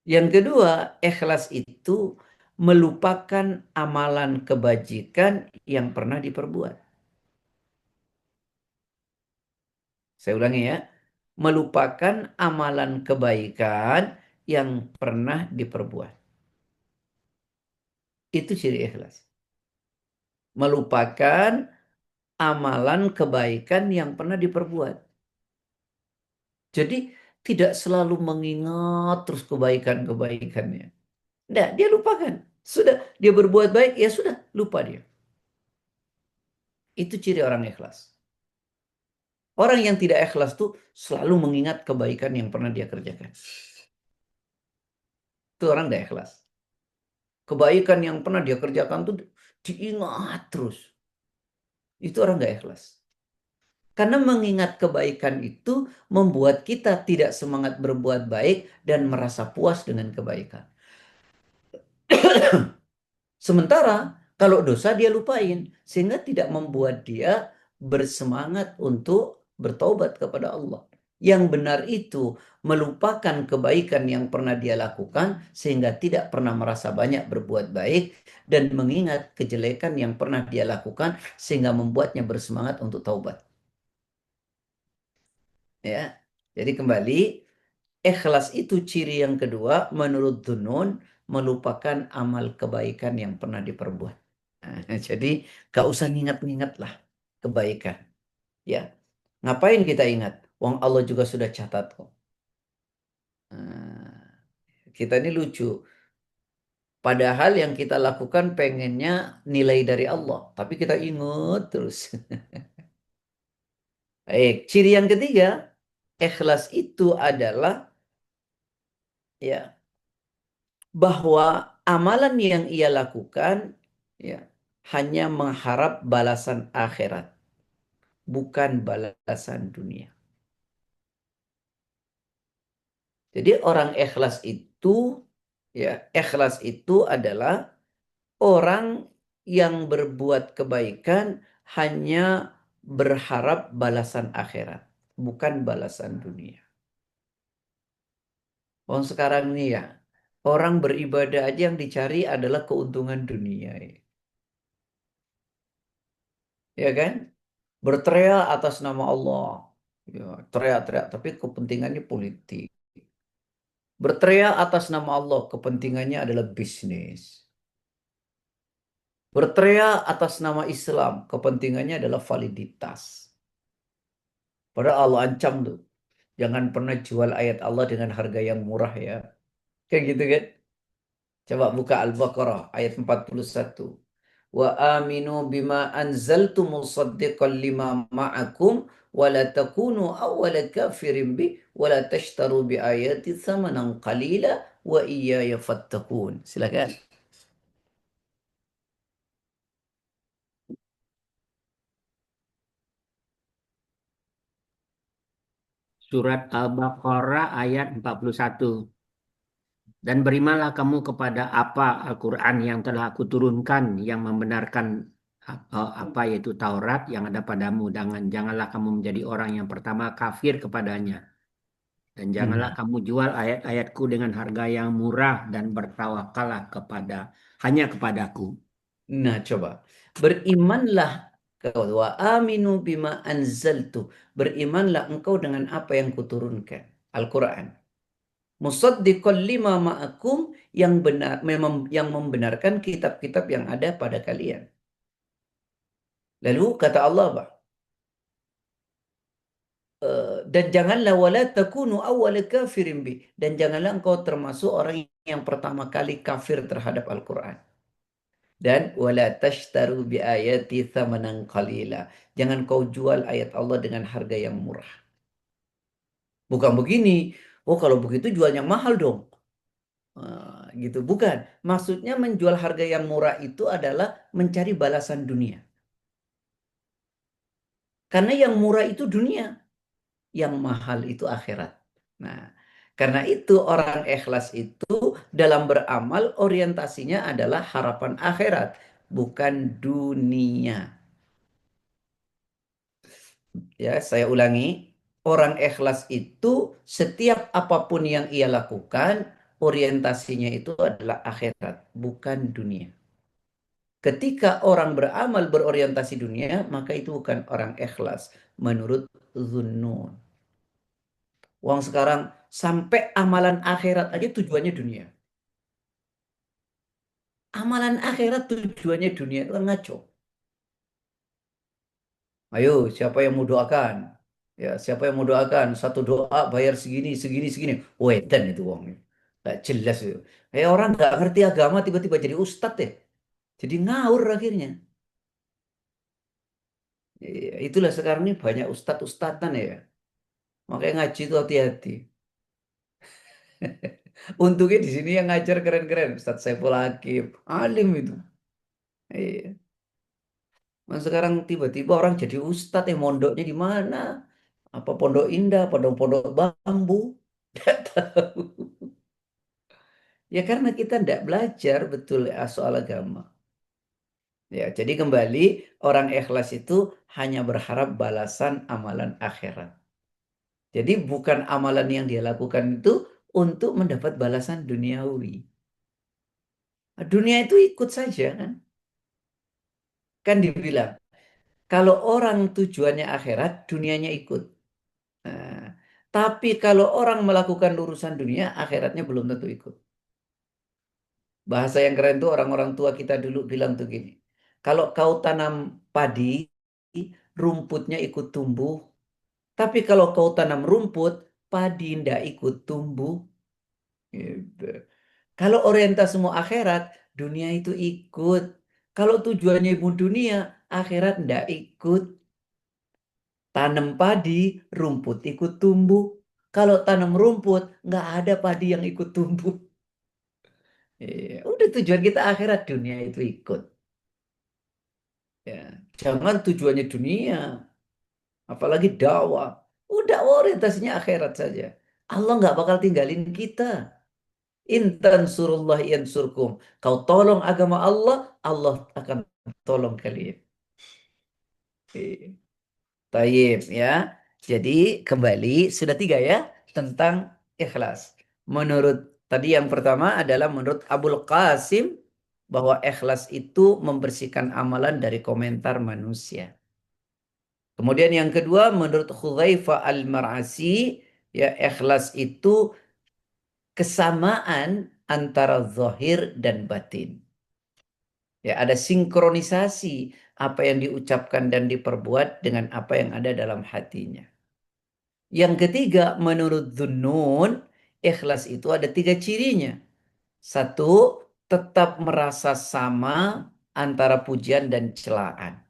Yang kedua, ikhlas itu melupakan amalan kebajikan yang pernah diperbuat. Saya ulangi ya, melupakan amalan kebaikan yang pernah diperbuat. Itu ciri ikhlas. Melupakan amalan kebaikan yang pernah diperbuat. Jadi tidak selalu mengingat terus kebaikan-kebaikannya. Tidak, dia lupakan. Sudah, dia berbuat baik, ya sudah, lupa dia. Itu ciri orang ikhlas. Orang yang tidak ikhlas tuh selalu mengingat kebaikan yang pernah dia kerjakan. Itu orang tidak ikhlas. Kebaikan yang pernah dia kerjakan tuh diingat terus. Itu orang tidak ikhlas. Karena mengingat kebaikan itu membuat kita tidak semangat berbuat baik dan merasa puas dengan kebaikan. Sementara kalau dosa dia lupain, sehingga tidak membuat dia bersemangat untuk bertaubat kepada Allah. Yang benar itu melupakan kebaikan yang pernah dia lakukan sehingga tidak pernah merasa banyak berbuat baik dan mengingat kejelekan yang pernah dia lakukan sehingga membuatnya bersemangat untuk taubat. Ya. Jadi kembali, ikhlas itu ciri yang kedua menurut Dunun melupakan amal kebaikan yang pernah diperbuat. Nah, jadi gak usah ngingat-ngingat lah kebaikan. Ya, ngapain kita ingat? Wong Allah juga sudah catat kok. Nah, kita ini lucu. Padahal yang kita lakukan pengennya nilai dari Allah, tapi kita ingat terus. Baik, ciri yang ketiga, ikhlas itu adalah ya bahwa amalan yang ia lakukan ya hanya mengharap balasan akhirat, bukan balasan dunia. Jadi orang ikhlas itu adalah orang yang berbuat kebaikan hanya berharap balasan akhirat, bukan balasan dunia. Oh sekarang ini ya, orang beribadah aja yang dicari adalah keuntungan dunia. Ya kan? Berteriak atas nama Allah. Ya, teriak-teriak, tapi kepentingannya politik. Berteriak atas nama Allah, kepentingannya adalah bisnis. Berteriak atas nama Islam, kepentingannya adalah validitas. Padahal Allah ancam tuh. Jangan pernah jual ayat Allah dengan harga yang murah ya. Kayak gitu kan? Coba buka Al-Baqarah ayat 41. Wa aminu bima anzaltu musaddiqan lima ma'akum wa la takunu awwala kafirin bi wa la tashtaru bi ayati thamanan qalila wa iyaya fattaqun. Silakan. Surat Al-Baqarah ayat 41. Dan berimanlah kamu kepada apa Al-Quran yang telah aku turunkan yang membenarkan apa yaitu Taurat yang ada padamu. Janganlah kamu menjadi orang yang pertama kafir kepadanya. Dan janganlah Hmm. kamu jual ayat-ayatku dengan harga yang murah dan bertawakallah hanya kepadaku. Nah, coba. Berimanlah kau wa aminu bima anzaltu. Berimanlah engkau dengan apa yang kuturunkan. Al-Quran. Musaddiqan lima ma'akum yang benar memang yang membenarkan kitab-kitab yang ada pada kalian. Lalu kata Allah, Pak, dan janganlah wala takunu awwala kafirin bi dan janganlah engkau termasuk orang yang pertama kali kafir terhadap Al-Qur'an. Dan wala tashtaru bi ayati thamanan qalila. Jangan kau jual ayat Allah dengan harga yang murah. Bukan begini. Oh, kalau begitu jualnya mahal dong. Gitu. Bukan. Maksudnya menjual harga yang murah itu adalah mencari balasan dunia. Karena yang murah itu dunia, yang mahal itu akhirat. Nah, karena itu orang ikhlas itu dalam beramal orientasinya adalah harapan akhirat, bukan dunia. Ya, saya ulangi. Orang ikhlas itu setiap apapun yang ia lakukan, orientasinya itu adalah akhirat, bukan dunia. Ketika orang beramal berorientasi dunia, maka itu bukan orang ikhlas menurut Zunnun. Uang sekarang sampai amalan akhirat aja tujuannya dunia. Amalan akhirat tujuannya dunia itu kan ngaco. Ayo, siapa yang mau doakan? Ya, siapa yang mau doakan? Satu doa bayar segini, segini, segini. Wedan itu uangnya. Gak jelas itu. Orang nggak ngerti agama tiba-tiba jadi ustadz ya. Jadi ngawur akhirnya. Itulah sekarang ini banyak ustadz-ustadzan ya. Makanya ngaji itu hati-hati. Untungnya di sini yang ngajar keren-keren. Ustadz Saiful Hakim. Alim itu. Iya. Nah, sekarang tiba-tiba orang jadi ustadz, mondoknya di mana? Apa Pondok Indah, pondok-pondok bambu? Tidak tahu. Ya karena kita tidak belajar betul soal agama. Ya, jadi kembali orang ikhlas itu hanya berharap balasan amalan akhirat. Jadi bukan amalan yang dia lakukan itu untuk mendapat balasan duniawi. Nah, dunia itu ikut saja kan. Kan dibilang, kalau orang tujuannya akhirat, dunianya ikut. Nah, tapi kalau orang melakukan urusan dunia, akhiratnya belum tentu ikut. Bahasa yang keren tuh orang-orang tua kita dulu bilang tuh gini. Kalau kau tanam padi, rumputnya ikut tumbuh. Tapi kalau kau tanam rumput, padi ndak ikut tumbuh. Gitu. Kalau orientasimu akhirat, dunia itu ikut. Kalau tujuannya ibu dunia, akhirat ndak ikut. Tanam padi, rumput ikut tumbuh. Kalau tanam rumput, nggak ada padi yang ikut tumbuh. Udah tujuan kita akhirat, dunia itu ikut. Ya, jangan tujuannya dunia, apalagi dakwah. Udah orientasinya akhirat saja. Allah nggak bakal tinggalin kita. Intan surullah yansurkum. Kau tolong agama Allah, Allah akan tolong kalian. Taib ya. Jadi kembali sudah tiga ya tentang ikhlas. Menurut tadi yang pertama adalah menurut Abul Qasim bahwa ikhlas itu membersihkan amalan dari komentar manusia. Kemudian yang kedua menurut Khudzaifah Al-Mar'asi ya ikhlas itu kesamaan antara zahir dan batin. Ya ada sinkronisasi apa yang diucapkan dan diperbuat dengan apa yang ada dalam hatinya. Yang ketiga, menurut Dhunnun, ikhlas itu ada tiga cirinya. Satu, tetap merasa sama antara pujian dan celaan.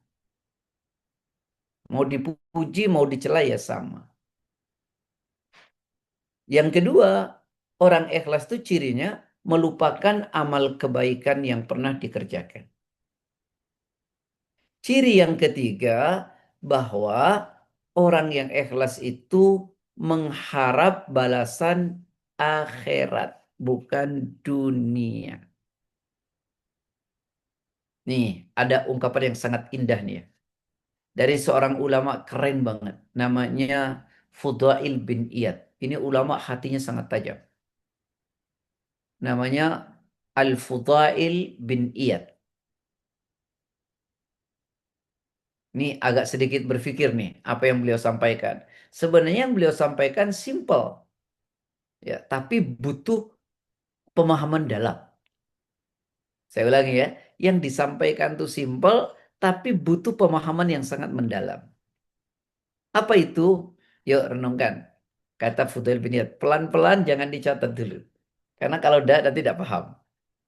Mau dipuji, mau dicela ya sama. Yang kedua, orang ikhlas itu cirinya melupakan amal kebaikan yang pernah dikerjakan. Ciri yang ketiga, bahwa orang yang ikhlas itu mengharap balasan akhirat, bukan dunia. Nih, ada ungkapan yang sangat indah nih ya. Dari seorang ulama keren banget. Namanya Fudail bin Iyad. Ini ulama hatinya sangat tajam. Namanya Al-Fudail bin Iyad. Ini agak sedikit berpikir nih apa yang beliau sampaikan. Sebenarnya yang beliau sampaikan simple. Ya, tapi butuh pemahaman dalam. Saya ulangi ya, yang disampaikan tuh simple, tapi butuh pemahaman yang sangat mendalam. Apa itu? Yuk renungkan. Kata Fudail bin Iyad, pelan-pelan jangan dicatat dulu. Karena kalau tidak nanti tidak paham.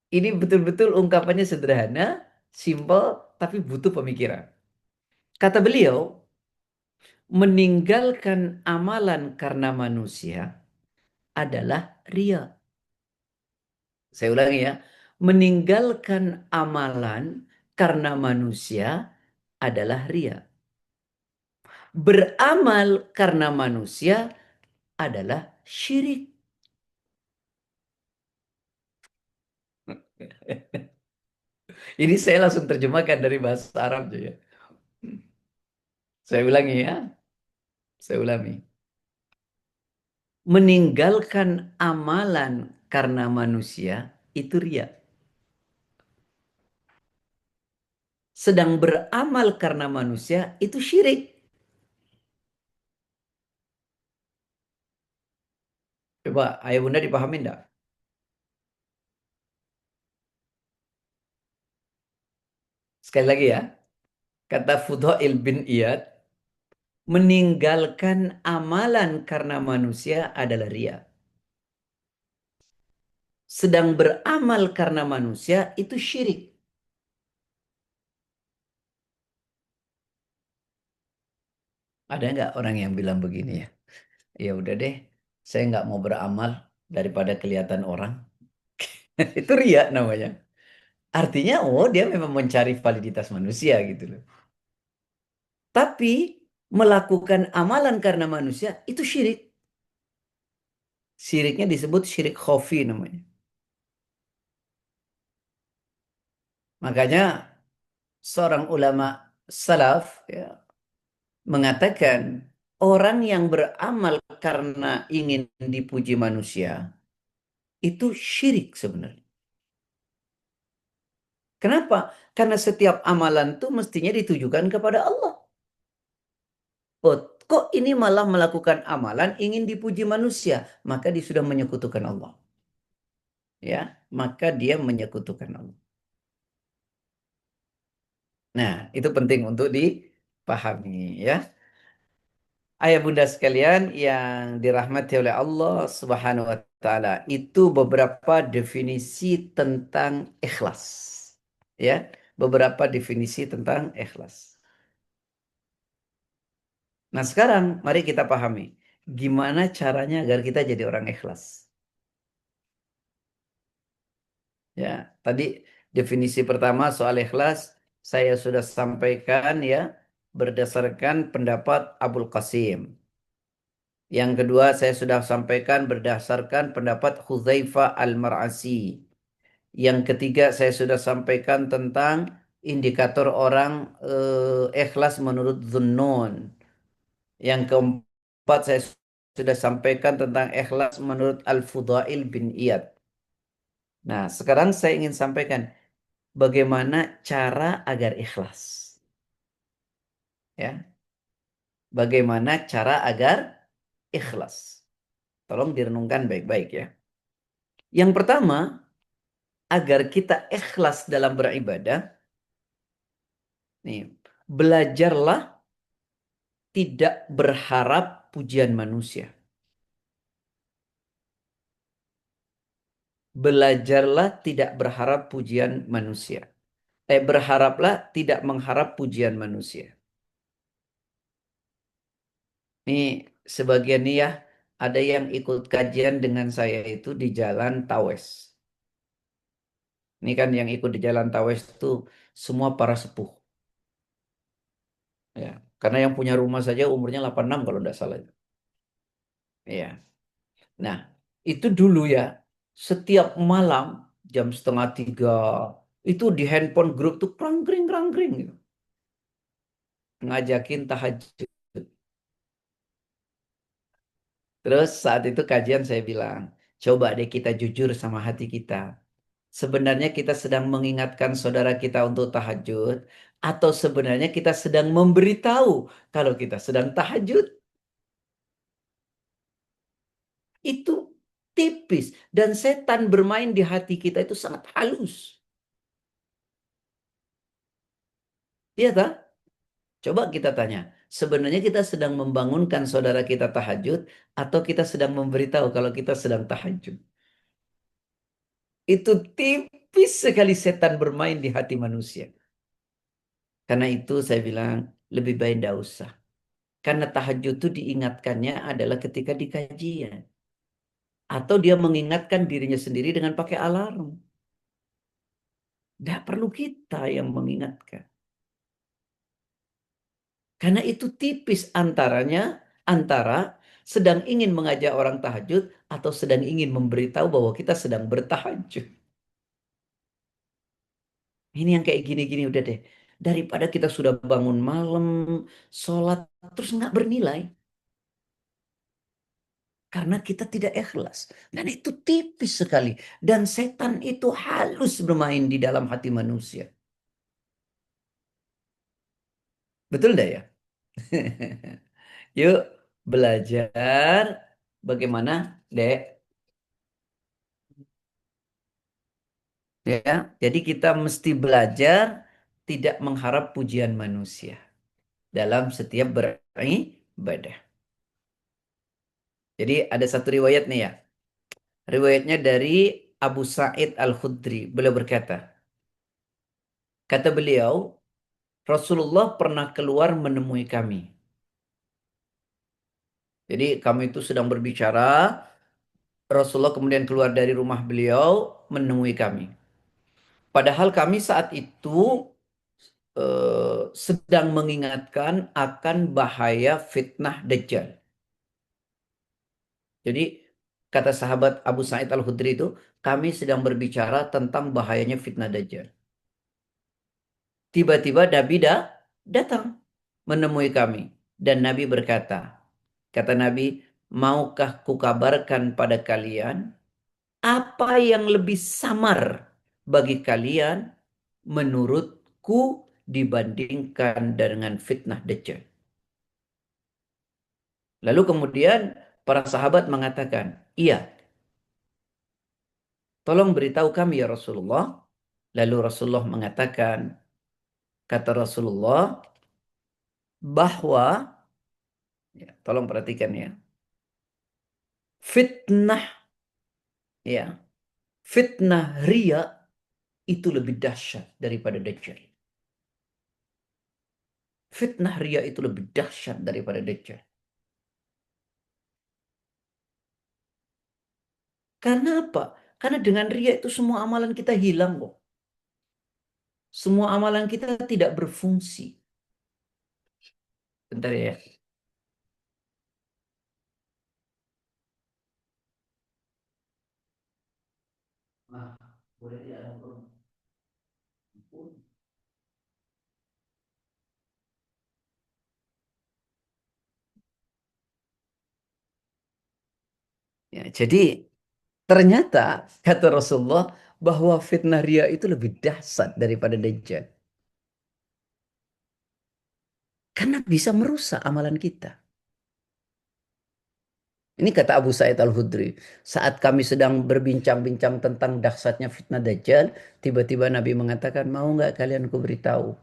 Ini betul-betul ungkapannya sederhana, simple, tapi butuh pemikiran. Kata beliau, meninggalkan amalan karena manusia adalah ria. Saya ulangi ya, meninggalkan amalan karena manusia adalah ria. Beramal karena manusia adalah syirik. Ini saya langsung terjemahkan dari bahasa Arab ya. Saya ulangi ya, saya ulangi. Meninggalkan amalan karena manusia itu ria. Sedang beramal karena manusia itu syirik. Coba ayah bunda dipahami enggak? Sekali lagi ya. Kata Fudail bin Iyad, meninggalkan amalan karena manusia adalah ria. Sedang beramal karena manusia itu syirik. Ada nggak orang yang bilang begini ya? Ya udah deh, saya nggak mau beramal daripada kelihatan orang. Itu ria namanya. Artinya, oh dia memang mencari validitas manusia gitu loh. Tapi melakukan amalan karena manusia itu syirik. Syiriknya disebut syirik khafi namanya. Makanya seorang ulama salaf ya, mengatakan orang yang beramal karena ingin dipuji manusia itu syirik sebenarnya. Kenapa? Karena setiap amalan itu mestinya ditujukan kepada Allah. Oh, kok ini malah melakukan amalan ingin dipuji manusia? Maka dia sudah menyekutukan Allah. Ya, maka dia menyekutukan Allah. Nah, itu penting untuk dipahami ya. Ayah bunda sekalian yang dirahmati oleh Allah Subhanahu wa taala, itu beberapa definisi tentang ikhlas. Ya, beberapa definisi tentang ikhlas. Nah, sekarang mari kita pahami gimana caranya agar kita jadi orang ikhlas. Ya, tadi definisi pertama soal ikhlas saya sudah sampaikan ya berdasarkan pendapat Abul Qasim. Yang kedua saya sudah sampaikan berdasarkan pendapat Hudzaifah Al-Mar'asi. Yang ketiga saya sudah sampaikan tentang indikator orang ikhlas menurut Dhunnun. Yang keempat saya sudah sampaikan tentang ikhlas menurut Al-Fudail bin Iyad. Nah, sekarang saya ingin sampaikan bagaimana cara agar ikhlas. Ya, bagaimana cara agar ikhlas. Tolong direnungkan baik-baik ya. Yang pertama, agar kita ikhlas dalam beribadah, nih, belajarlah tidak berharap pujian manusia. Belajarlah tidak berharap pujian manusia. Berharaplah tidak mengharap pujian manusia. Nih, sebagian nih ya, ada yang ikut kajian dengan saya itu di Jalan Tawes. Ini kan yang ikut di Jalan Tawes itu semua para sepuh. Ya, karena yang punya rumah saja umurnya 86 kalau tidak salah. Ya. Nah, itu dulu ya, setiap malam jam setengah tiga, itu di handphone grup tuh krang-kring gitu. Ngajakin tahajud. Terus saat itu kajian saya bilang, coba deh kita jujur sama hati kita. Sebenarnya kita sedang mengingatkan saudara kita untuk tahajud, atau sebenarnya kita sedang memberitahu kalau kita sedang tahajud. Itu tipis. Dan setan bermain di hati kita itu sangat halus. Iya tak? Coba kita tanya. Sebenarnya kita sedang membangunkan saudara kita tahajud, atau kita sedang memberitahu kalau kita sedang tahajud. Itu tipis sekali setan bermain di hati manusia. Karena itu saya bilang lebih baik tidak usah. Karena tahajud itu diingatkannya adalah ketika di kajian. Atau dia mengingatkan dirinya sendiri dengan pakai alarm. Tidak perlu kita yang mengingatkan. Karena itu tipis antara sedang ingin mengajak orang tahajud atau sedang ingin memberitahu bahwa kita sedang bertahajud. Ini yang kayak gini-gini udah deh. Daripada kita sudah bangun malam, sholat, terus nggak bernilai. Karena kita tidak ikhlas. Dan itu tipis sekali. Dan setan itu halus bermain di dalam hati manusia. Betul enggak ya? Yuk belajar bagaimana, Dek. Ya, jadi kita mesti belajar tidak mengharap pujian manusia dalam setiap beribadah. Jadi ada satu riwayat nih ya. Riwayatnya dari Abu Sa'id Al-Khudri. Beliau berkata, kata beliau, Rasulullah pernah keluar menemui kami. Jadi kami itu sedang berbicara, Rasulullah kemudian keluar dari rumah beliau menemui kami. Padahal kami saat itu sedang mengingatkan akan bahaya fitnah Dajjal. Jadi kata sahabat Abu Sa'id Al-Khudri itu, kami sedang berbicara tentang bahayanya fitnah Dajjal. Tiba-tiba Nabi datang menemui kami. Dan Nabi berkata, kata Nabi, maukah kukabarkan pada kalian apa yang lebih samar bagi kalian menurutku dibandingkan dengan fitnah Dajjal. Lalu kemudian para sahabat mengatakan, iya, tolong beritahu kami ya Rasulullah. Lalu Rasulullah mengatakan, kata Rasulullah, bahwa, ya, tolong perhatikan ya, fitnah, ya, fitnah ria itu lebih dahsyat daripada Dajjal. Fitnah ria itu lebih dahsyat daripada Dajjal. Karena apa? Karena dengan ria itu semua amalan kita hilang kok. Semua amalan kita tidak berfungsi. Bentar ya. Nah, boleh tidak ada ya, jadi ternyata kata Rasulullah bahwa fitnah ria itu lebih dahsyat daripada Dajjal. Karena bisa merusak amalan kita. Ini kata Abu Sa'id Al-Khudri. Saat kami sedang berbincang-bincang tentang dahsyatnya fitnah Dajjal, tiba-tiba Nabi mengatakan, mau nggak kalian ku beritahu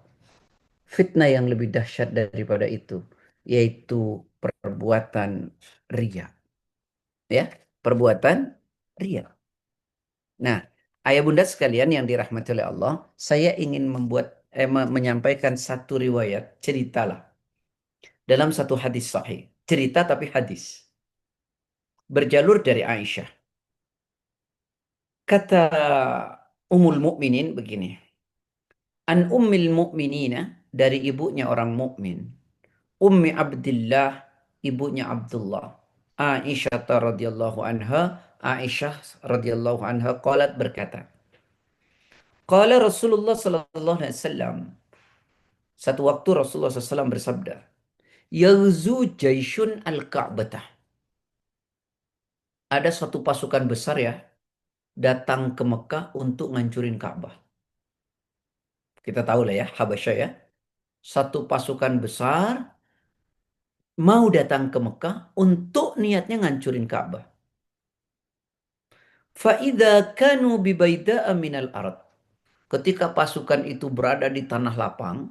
fitnah yang lebih dahsyat daripada itu, yaitu perbuatan ria. Ya, perbuatan ria. Nah, ayah bunda sekalian yang dirahmati oleh Allah, saya ingin menyampaikan satu riwayat, ceritalah. Dalam satu hadis sahih. Cerita tapi hadis. Berjalur dari Aisyah. Kata Ummul Mukminin begini. An Ummil Mukminina, dari ibunya orang mukmin. Ummi Abdillah, ibunya Abdullah. Aisyah radhiyallahu anha, Aisyah radhiyallahu anha qalat berkata. Qala Rasulullah sallallahu alaihi wasallam. Satu waktu Rasulullah SAW bersabda, Yaghzu jaisyun al-Ka'batah. Ada satu pasukan besar ya, datang ke Mekah untuk ngancurin Ka'bah. Kita tahu lah ya, Habasyah ya. Satu pasukan besar mau datang ke Mekah untuk niatnya ngancurin Ka'bah. Fa'idha kanu bibaida'a minal ard. Ketika pasukan itu berada di tanah lapang,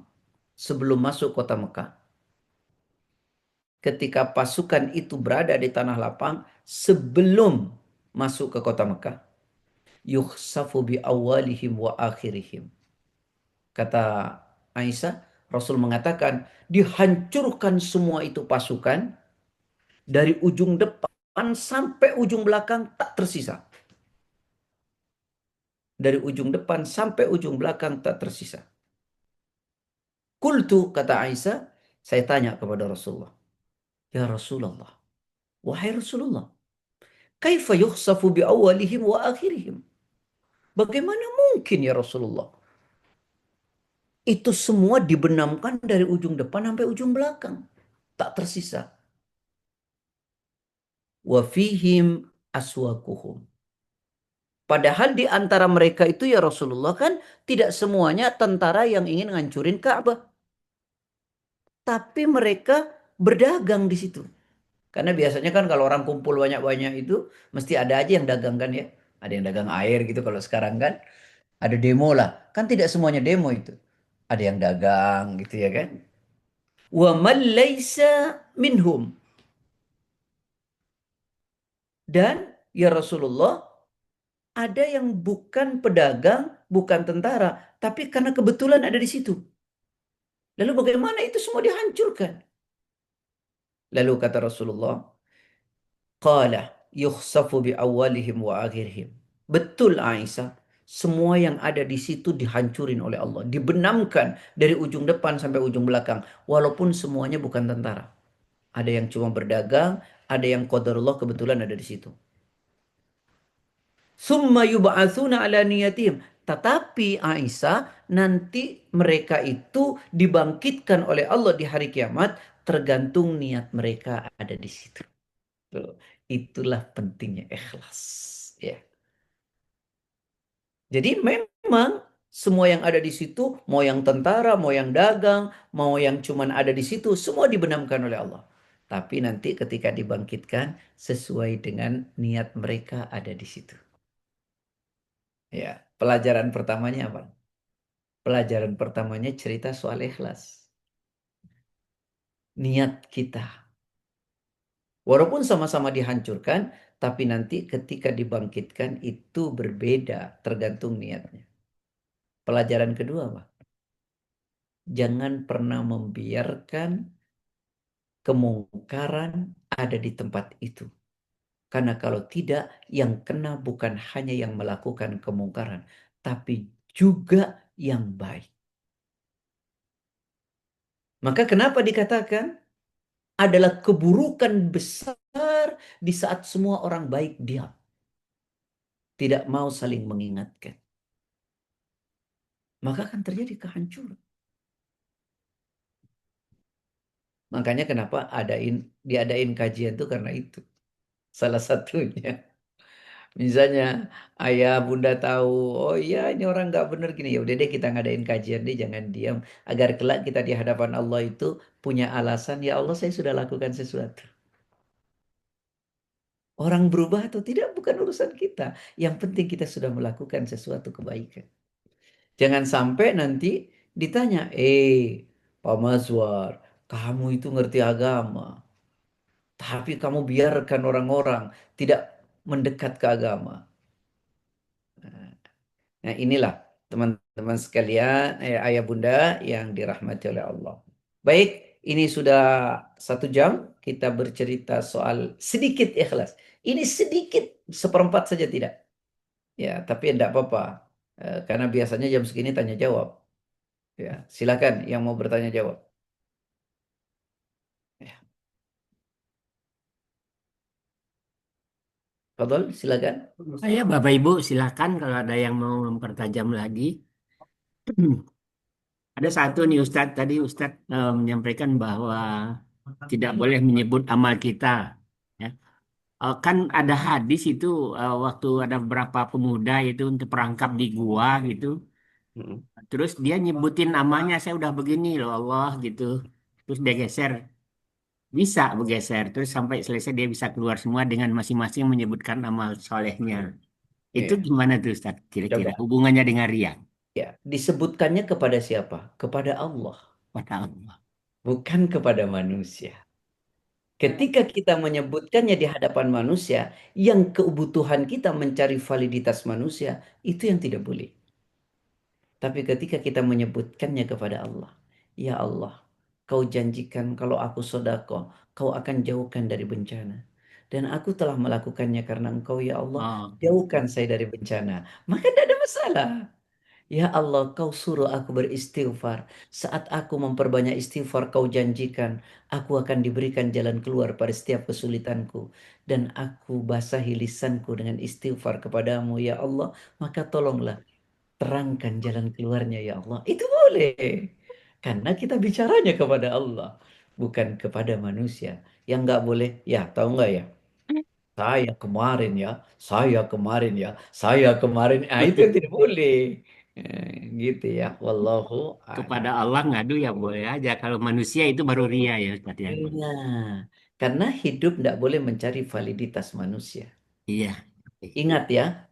sebelum masuk kota Mekah, ketika pasukan itu berada di tanah lapang sebelum masuk ke kota Mekah, yukhsafu bi awalihim wa akhirihim. Kata Aisyah, Rasul mengatakan dihancurkan semua itu pasukan dari ujung depan sampai ujung belakang tak tersisa. Dari ujung depan sampai ujung belakang tak tersisa. Kultu, kata Aisyah, saya tanya kepada Rasulullah. Ya Rasulullah, wahai Rasulullah, kaifa yukhsafu bi awalihim wa akhirihim? Bagaimana mungkin ya Rasulullah? Itu semua dibenamkan dari ujung depan sampai ujung belakang. Tak tersisa. Wa fihim aswakuhum. Padahal di antara mereka itu ya Rasulullah kan tidak semuanya tentara yang ingin ngancurin Ka'bah. Tapi mereka berdagang di situ. Karena biasanya kan kalau orang kumpul banyak-banyak itu mesti ada aja yang dagang kan ya. Ada yang dagang air gitu kalau sekarang kan. Ada demo lah. Kan tidak semuanya demo itu. Ada yang dagang gitu ya kan. Wa man laisa minhum. Dan ya Rasulullah, ada yang bukan pedagang, bukan tentara, tapi karena kebetulan ada di situ. Lalu bagaimana itu semua dihancurkan? Lalu kata Rasulullah, qala yukhsafu bi awalihim wa akhirihim. Betul Aisyah, semua yang ada di situ dihancurin oleh Allah, dibenamkan dari ujung depan sampai ujung belakang, walaupun semuanya bukan tentara. Ada yang cuma berdagang, ada yang qadarullah kebetulan ada di situ. Summa yub'atsuna ala niyatihim. Tetapi Aisyah, nanti mereka itu dibangkitkan oleh Allah di hari kiamat tergantung niat mereka ada di situ. Tuh, itulah pentingnya ikhlas. Ya. Jadi memang semua yang ada di situ, mau yang tentara, mau yang dagang, mau yang cuman ada di situ, semua dibenamkan oleh Allah. Tapi nanti ketika dibangkitkan sesuai dengan niat mereka ada di situ. Ya, pelajaran pertamanya apa? Pelajaran pertamanya cerita soal ikhlas. Niat kita. Walaupun sama-sama dihancurkan, tapi nanti ketika dibangkitkan itu berbeda tergantung niatnya. Pelajaran kedua apa? Jangan pernah membiarkan kemungkaran ada di tempat itu. Karena kalau tidak, yang kena bukan hanya yang melakukan kemungkaran, tapi juga yang baik. Maka kenapa dikatakan adalah keburukan besar di saat semua orang baik diam. Tidak mau saling mengingatkan. Maka akan terjadi kehancuran. Makanya kenapa diadain kajian itu karena itu. Salah satunya. Misalnya ayah bunda tahu, oh iya ini orang nggak bener gini. Ya udah deh kita ngadain kajian deh, jangan diam. Agar kelak kita di hadapan Allah itu punya alasan, ya Allah saya sudah lakukan sesuatu. Orang berubah atau tidak bukan urusan kita. Yang penting kita sudah melakukan sesuatu kebaikan. Jangan sampai nanti ditanya, Pak Mazwar, kamu itu ngerti agama. Tapi kamu biarkan orang-orang tidak mendekat ke agama. Nah inilah teman-teman sekalian, ayah bunda yang dirahmati oleh Allah. Baik, ini sudah 1 jam kita bercerita soal sedikit ikhlas. Ini sedikit, seperempat saja tidak. Ya, tapi tidak apa-apa. Karena biasanya jam segini tanya jawab. Ya, silakan yang mau bertanya jawab. Ya, Fadol, silakan. Ya, Bapak Ibu, silakan kalau ada yang mau mempertajam lagi. Ada satu nih Ustadz, tadi Ustadz menyampaikan bahwa tidak boleh menyebut amal kita. Ya. Kan ada hadis itu waktu ada beberapa pemuda itu untuk perangkap di gua gitu. Mm-mm. Terus dia nyebutin namanya, saya udah begini loh Allah gitu. Terus dia geser, bisa bergeser. Terus sampai selesai dia bisa keluar semua dengan masing-masing menyebutkan amal solehnya. Itu Iya. gimana tuh Ustaz? Kira-kira Coba. hubungannya dengan riya Ya, disebutkannya kepada siapa? Kepada Allah, pada Allah. bukan kepada manusia. Ketika kita menyebutkannya di hadapan manusia, yang kebutuhan kita mencari validitas manusia, itu yang tidak boleh. Tapi ketika kita menyebutkannya kepada Allah, ya Allah, kau janjikan kalau aku sodako, kau akan jauhkan dari bencana. Dan aku telah melakukannya karena engkau, ya Allah, Oke. jauhkan saya dari bencana. Maka tidak ada masalah. Ya Allah, kau suruh aku beristighfar. Saat aku memperbanyak istighfar, kau janjikan aku akan diberikan jalan keluar pada setiap kesulitanku. Dan aku basahi lisanku dengan istighfar kepadamu, ya Allah. Maka tolonglah terangkan jalan keluarnya, ya Allah. Itu boleh. Karena kita bicaranya kepada Allah, bukan kepada manusia. Yang nggak boleh, ya tahu nggak ya? Saya kemarin ya, saya kemarin ya, saya kemarin. Ah, itu yang tidak boleh. Gitu ya. Wallahu a'lam. Kepada Allah ngadu ya boleh aja. Kalau manusia itu baru ria ya Ustaz ya. Iya. Karena hidup tidak boleh mencari validitas manusia. Iya. Ingat ya,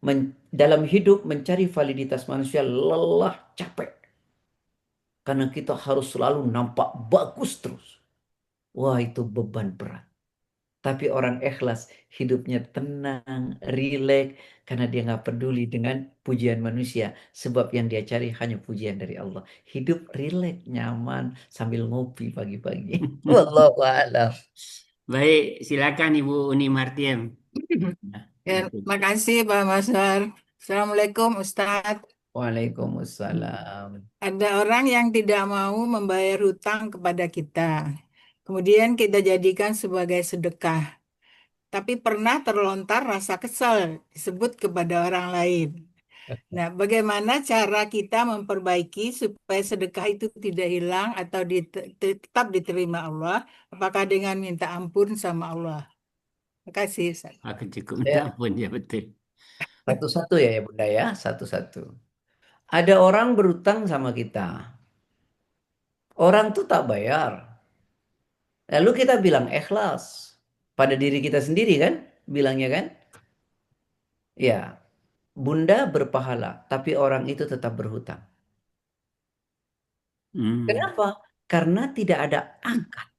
dalam hidup mencari validitas manusia lelah, capek. Karena kita harus selalu nampak bagus terus. Wah, itu beban berat. Tapi orang ikhlas hidupnya tenang, rileks karena dia nggak peduli dengan pujian manusia. Sebab yang dia cari hanya pujian dari Allah. Hidup rileks, nyaman sambil ngopi pagi-pagi. Wallahu a'lam. Baik, silakan Ibu Uni Martiem. Nah, Ya, gitu. makasih Pak Masar. Assalamualaikum Ustadz. Waalaikumsalam. Ada orang yang tidak mau membayar hutang kepada kita. Kemudian kita jadikan sebagai sedekah. Tapi pernah terlontar rasa kesal disebut kepada orang lain. Nah, bagaimana cara kita memperbaiki supaya sedekah itu tidak hilang atau tetap diterima Allah? Apakah dengan minta ampun sama Allah? Terima kasih, Ustaz. Aku cukup minta Saya ampun ya betul. satu-satu ya Bunda ya, satu-satu. Ada orang berutang sama kita. Orang tuh tak bayar. Lalu kita bilang ikhlas pada diri kita sendiri kan? Bilangnya kan? Ya, Bunda berpahala, tapi orang itu tetap berhutang. Hmm. Kenapa? Karena tidak ada akad.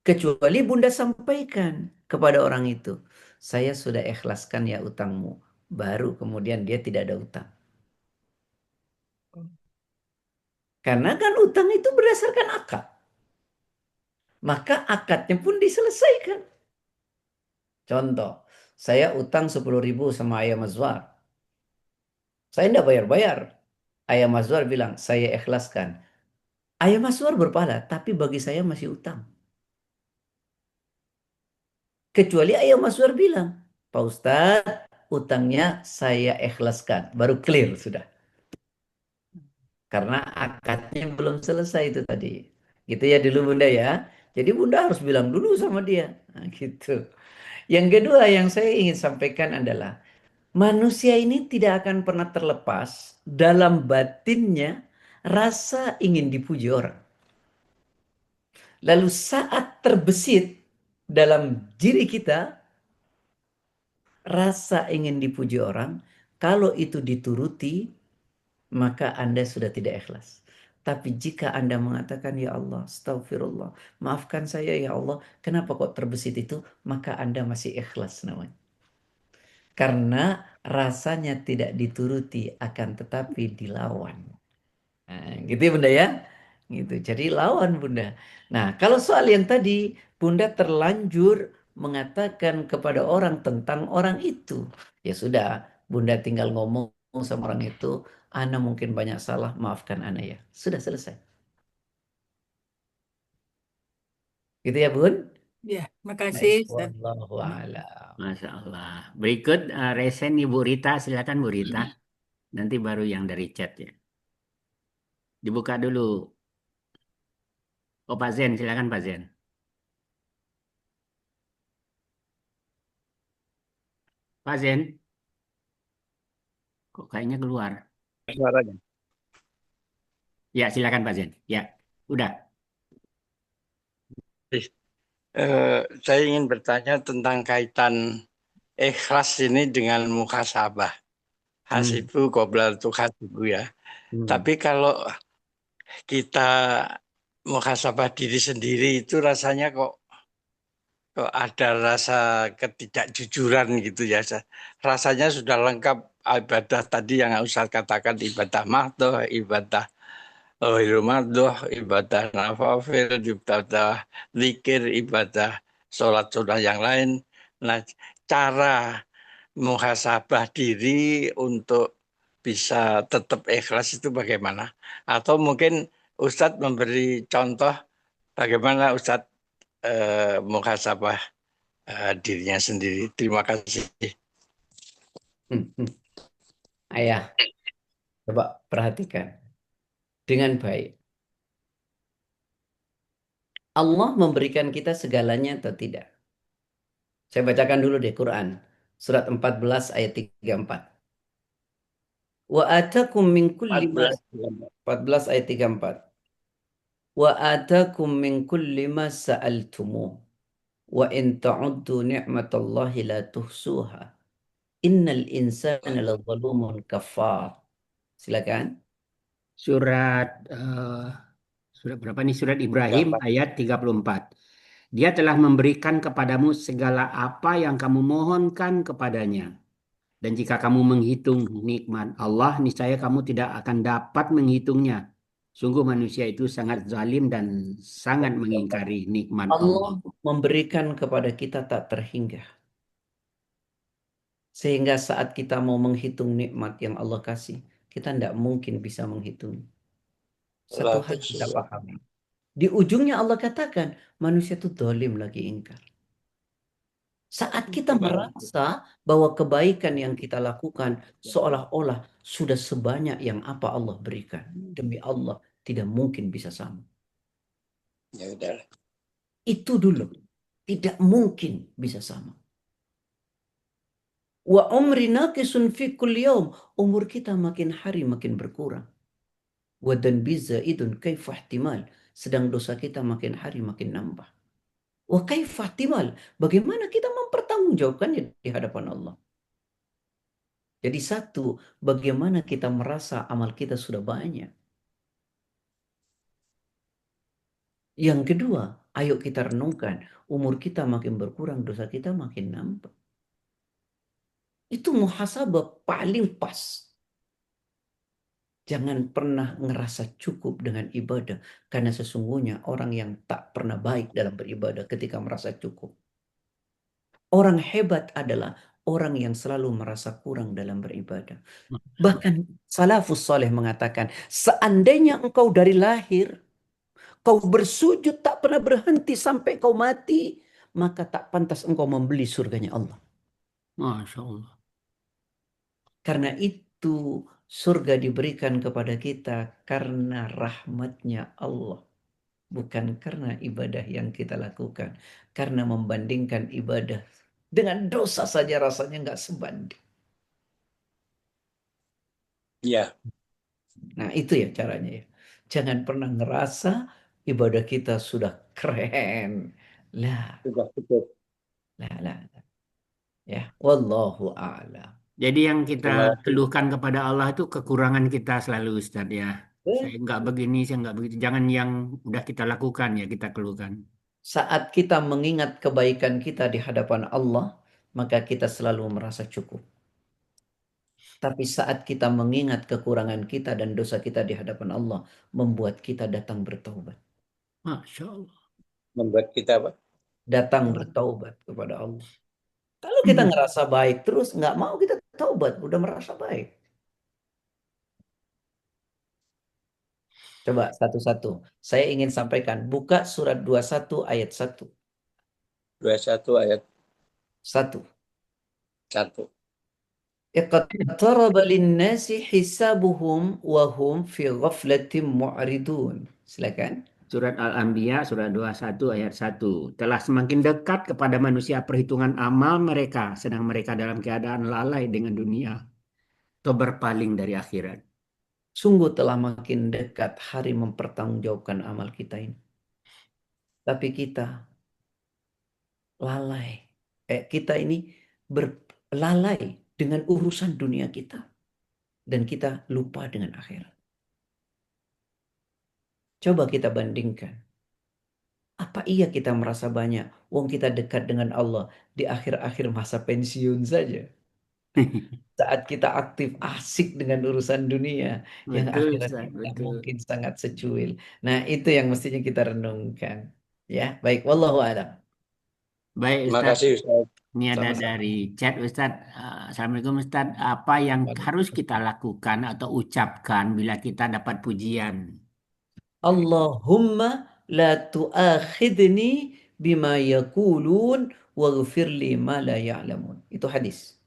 Kecuali Bunda sampaikan kepada orang itu. Saya sudah ikhlaskan ya utangmu. Baru kemudian dia tidak ada utang. Karena kan utang itu berdasarkan akad. Maka akadnya pun diselesaikan. Contoh, saya utang 10.000 sama Ayah Mazwar. Saya tidak bayar-bayar. Ayah Mazwar bilang, saya ikhlaskan. Ayah Mazwar berpahala, tapi bagi saya masih utang. Kecuali Ayah Mazwar bilang, Pak Ustadz, utangnya saya ikhlaskan. Baru clear sudah. Karena akadnya belum selesai itu tadi. Gitu ya dulu Bunda ya. Jadi Bunda harus bilang dulu sama dia. Nah, gitu. Yang kedua yang saya ingin sampaikan adalah manusia ini tidak akan pernah terlepas dalam batinnya rasa ingin dipuji orang. Lalu saat terbesit dalam diri kita rasa ingin dipuji orang, kalau itu dituruti, maka Anda sudah tidak ikhlas. Tapi jika Anda mengatakan, ya Allah, astagfirullah, maafkan saya ya Allah, kenapa kok terbesit itu? Maka Anda masih ikhlas namanya. Karena rasanya tidak dituruti, akan tetapi dilawan. Nah, gitu ya Bunda ya. Gitu. Jadi lawan Bunda. Nah, kalau soal yang tadi, Bunda terlanjur mengatakan kepada orang tentang orang itu. Ya sudah, Bunda tinggal ngomong sama orang itu, Ana mungkin banyak salah, maafkan Ana ya. Sudah selesai. Gitu ya Bun? Ya, makasih, Baik. Ustaz. Wallahu a'lam. Masya Allah. Berikut resen Ibu Rita, silakan Bu Rita. Nanti baru yang dari chat ya. Dibuka dulu. Oh Pak Zen, silakan Pak Zen. Pak Zen, kok kayaknya keluar. Suaranya. Ya silakan Pak Zen. Ya, udah. Saya ingin bertanya tentang kaitan ikhlas ini dengan muhasabah. Hasibu qabla tuhasibu ya. Tapi kalau kita muhasabah diri sendiri itu rasanya kok ada rasa ketidakjujuran gitu ya. Rasanya sudah lengkap ibadah tadi yang Ustaz katakan, ibadah mahdoh, ibadah Ramadan, ibadah nafafil, ibadah zikir, ibadah sholat sunnah yang lain. Nah, cara muhasabah diri untuk bisa tetap ikhlas itu bagaimana? Atau mungkin Ustadz memberi contoh bagaimana Ustadz muhasabah dirinya sendiri. Terima kasih. Ayah, coba perhatikan dengan baik. Allah memberikan kita segalanya atau tidak? Saya bacakan dulu deh Quran. Surat 14 ayat 34. Wa atakum min kulli ma 14 ayat 34. Wa atakum min kulli ma sa'altumu. Wa in ta'uddu ni'matallahi la tuhsuha. Innal insana ladzalumun kafar. Silakan. Surat surat berapa nih? Surat Ibrahim ayat 34. Dia telah memberikan kepadamu segala apa yang kamu mohonkan kepadanya. Dan jika kamu menghitung nikmat Allah, niscaya kamu tidak akan dapat menghitungnya. Sungguh manusia itu sangat zalim dan sangat mengingkari nikmat Allah. Allah memberikan kepada kita tak terhingga. Sehingga saat kita mau menghitung nikmat yang Allah kasih, kita tidak mungkin bisa menghitung. Satu hal kita Allah. pahami. Di ujungnya Allah katakan, manusia itu dolim lagi ingkar. Saat kita merasa bahwa kebaikan yang kita lakukan seolah-olah sudah sebanyak yang apa Allah berikan. Demi Allah, tidak mungkin bisa sama. Ya udah. Itu dulu. Tidak mungkin bisa sama. Wa umri naqisun fi kulli yawm. Umur kita makin hari makin berkurang. Wa danbi zaidun kaifa ihtimal. Sedang dosa kita makin hari makin nambah. Wa kaifa ihtimal. Bagaimana kita mempertanggungjawabkannya di hadapan Allah? Jadi satu, bagaimana kita merasa amal kita sudah banyak. Yang kedua, ayo kita renungkan. Umur kita makin berkurang, dosa kita makin nambah. Itu muhasabah paling pas. Jangan pernah ngerasa cukup dengan ibadah. Karena sesungguhnya orang yang tak pernah baik dalam beribadah ketika merasa cukup. Orang hebat adalah orang yang selalu merasa kurang dalam beribadah. Bahkan salafus soleh mengatakan, seandainya engkau dari lahir, kau bersujud tak pernah berhenti sampai kau mati, maka tak pantas engkau membeli surganya Allah. Masya Allah. Karena itu surga diberikan kepada kita karena rahmatnya Allah. Bukan karena ibadah yang kita lakukan. Karena membandingkan ibadah dengan dosa saja rasanya nggak sebanding. Ya, Nah itu ya caranya ya. Jangan pernah ngerasa ibadah kita sudah keren. Lah, sudah cukup. lah. Ya, wallahu a'lam. Jadi yang kita Terima kasih. keluhkan kepada Allah itu kekurangan kita selalu Ustaz ya. Saya Eh, nggak begini, saya nggak begitu. Jangan yang udah kita lakukan ya kita keluhkan. Saat kita mengingat kebaikan kita di hadapan Allah, maka kita selalu merasa cukup. Tapi saat kita mengingat kekurangan kita dan dosa kita di hadapan Allah, membuat kita datang bertaubat. Masya Allah. Membuat kita apa? Datang bertaubat kepada Allah. Kalau kita ngerasa baik terus, nggak mau kita taubat, udah merasa baik. Coba satu-satu. Saya ingin sampaikan, buka surat 21 ayat 1. 21 ayat 1. 1. اقترب للناس حسابهم وهم في غفلة معرضون. Silakan. Surat Al-Anbiya, surat 21 ayat 1. Telah semakin dekat kepada manusia perhitungan amal mereka, sedang mereka dalam keadaan lalai dengan dunia atau berpaling dari akhirat. Sungguh telah makin dekat hari mempertanggungjawabkan amal kita ini. Tapi kita lalai. Kita ini berlalai dengan urusan dunia kita. Dan kita lupa dengan akhirat. Coba kita bandingkan. Apa iya kita merasa banyak? Wong kita dekat dengan Allah di akhir-akhir masa pensiun saja. Saat kita aktif asik dengan urusan dunia, yang Betul, akhiratnya Ustaz, tidak betul. mungkin sangat secuil. Nah, itu yang mestinya kita renungkan. Ya, baik. Wallahu a'lam. Baik, Terima Ustaz. kasih Ustaz. Ini ada Sama-sama. dari chat Ustaz. Assalamualaikum Ustaz. Apa yang harus kita lakukan atau ucapkan bila kita dapat pujian? Allahumma la tu'akhidni bima yakulun waghfir li ma la ya'lamun. Itu hadis.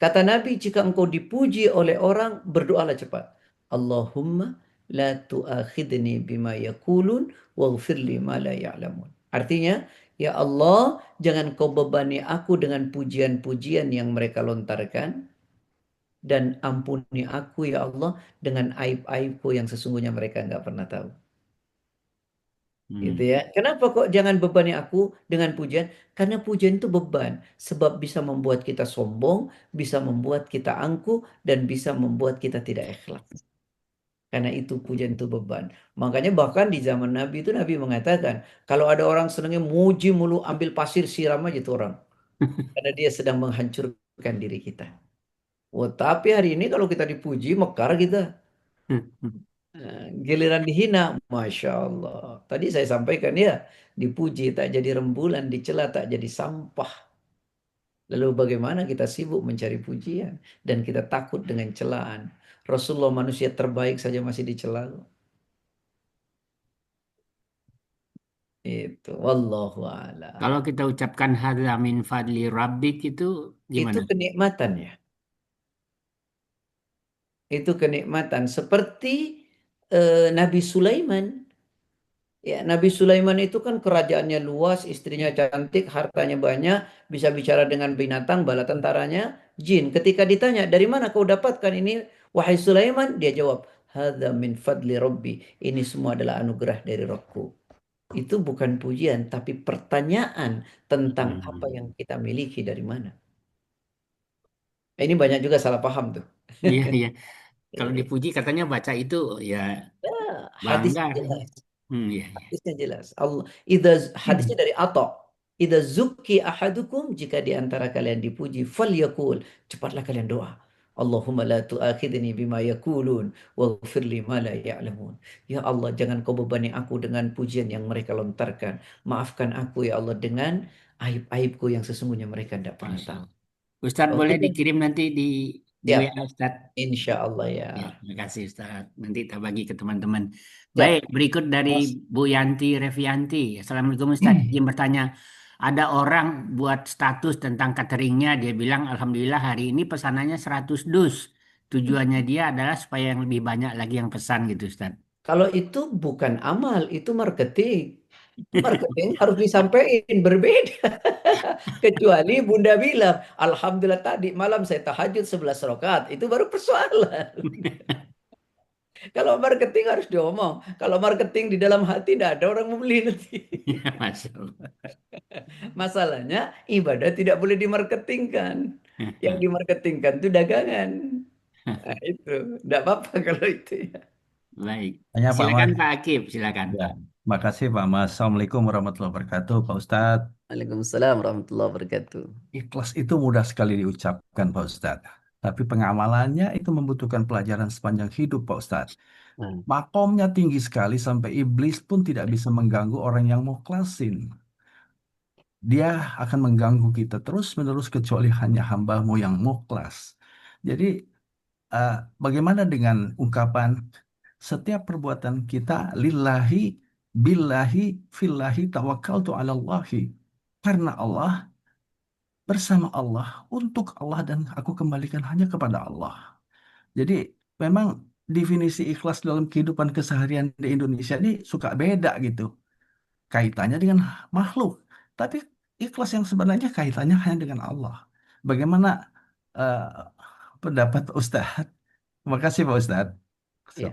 Kata Nabi, jika engkau dipuji oleh orang, berdoalah cepat. Allahumma la tu'akhidni bima yakulun waghfir li ma la ya'lamun. Artinya, ya Allah, jangan kau bebani aku dengan pujian-pujian yang mereka lontarkan. Dan ampuni aku, ya Allah, dengan aib-aibku yang sesungguhnya mereka nggak pernah tahu. Gitu Hmm. ya. Kenapa kok jangan bebani aku dengan pujian? Karena pujian itu beban. Sebab bisa membuat kita sombong, bisa membuat kita angkuh, dan bisa membuat kita tidak ikhlas. Karena itu pujian itu beban. Makanya bahkan di zaman Nabi itu Nabi mengatakan, kalau ada orang senangnya muji mulu, ambil pasir siram aja tuh orang. Karena dia sedang menghancurkan diri kita. Wah, tapi hari ini kalau kita dipuji, mekar kita. Giliran dihina, Masya Allah. Tadi saya sampaikan ya, dipuji tak jadi rembulan, dicela tak jadi sampah. Lalu bagaimana kita sibuk mencari pujian dan kita takut dengan celaan. Rasulullah manusia terbaik saja masih dicela. Itu wallahu a'lam. Kalau kita ucapkan hadza min fadli rabbik itu Itu gimana? kenikmatan ya. Itu kenikmatan seperti Nabi Sulaiman. Ya, Nabi Sulaiman itu kan kerajaannya luas, istrinya cantik, hartanya banyak, bisa bicara dengan binatang, bala tentaranya jin. Ketika ditanya, "Dari mana kau dapatkan ini, wahai Sulaiman?" Dia jawab, "Hadza min fadli Rabbi." Ini semua adalah anugerah dari Rabbku. Itu bukan pujian, tapi pertanyaan tentang apa yang Hmm. kita miliki dari mana. Ini banyak juga salah paham tuh. Iya, iya. Kalau Eh, dipuji katanya baca itu ya Hadis bangga. jelas. Iya, iya. Hadisnya jelas. Allah, hadisnya dari Atha. Idza zukki ahadukum, jika di antara kalian dipuji, falyakul, cepatlah kalian doa. Allahumma la tu'akhidni bima yakulun waghfir li ma la ya'lamun. Ya Allah, jangan kau bebani aku dengan pujian yang mereka lontarkan. Maafkan aku ya Allah dengan aib-aibku yang sesungguhnya mereka tidak pernah Masya tahu. Allah. Ustadz boleh Oke, dikirim nanti di siap. WA Ustadz. Insya Allah ya. Ya, terima kasih Ustaz. Nanti kita bagi ke teman-teman. Baik, Siap. berikut dari Mas. Bu Yanti Revianti. Assalamualaikum Ustaz. Izin bertanya, ada orang buat status tentang cateringnya. Dia bilang, Alhamdulillah hari ini pesanannya 100 dus. Tujuannya dia adalah supaya yang lebih banyak lagi yang pesan gitu Ustaz. Kalau itu bukan amal, itu marketing. Marketing harus disampaikan berbeda. Kecuali Bunda bilang, Alhamdulillah tadi malam saya tahajud 11 rakaat. Itu baru persoalan. Kalau marketing harus diomong. Kalau marketing di dalam hati tidak ada orang membeli nanti. Ya, Masya Allah. Masalahnya ibadah tidak boleh dimarketingkan. Yang dimarketingkan itu dagangan. Nah, itu. Tidak apa-apa kalau itu ya. Baik. Tanya Pak Silakan Mas. Pak Akif, silakan. Ya, makasih Pak Mas. Assalamualaikum warahmatullahi wabarakatuh, Pak Ustadz. Waalaikumsalam warahmatullahi wabarakatuh. Ikhlas itu mudah sekali diucapkan, Pak Ustadz. Tapi pengamalannya itu membutuhkan pelajaran sepanjang hidup, Pak Ustadz. Nah, Makomnya tinggi sekali sampai iblis pun tidak bisa mengganggu orang yang mukhlasin. Dia akan mengganggu kita terus-menerus kecuali hanya hambamu yang mukhlas. Jadi, eh, bagaimana dengan ungkapan setiap perbuatan kita lillahi, billahi, fillahi, tawakkaltu ala Allahi. Karena Allah, bersama Allah, untuk Allah, dan aku kembalikan hanya kepada Allah. Jadi memang definisi ikhlas dalam kehidupan keseharian di Indonesia ini suka beda gitu. Kaitannya dengan makhluk. Tapi ikhlas yang sebenarnya kaitannya hanya dengan Allah. Bagaimana eh, pendapat Pak Ustadz? Terima kasih Pak Ustadz. ya.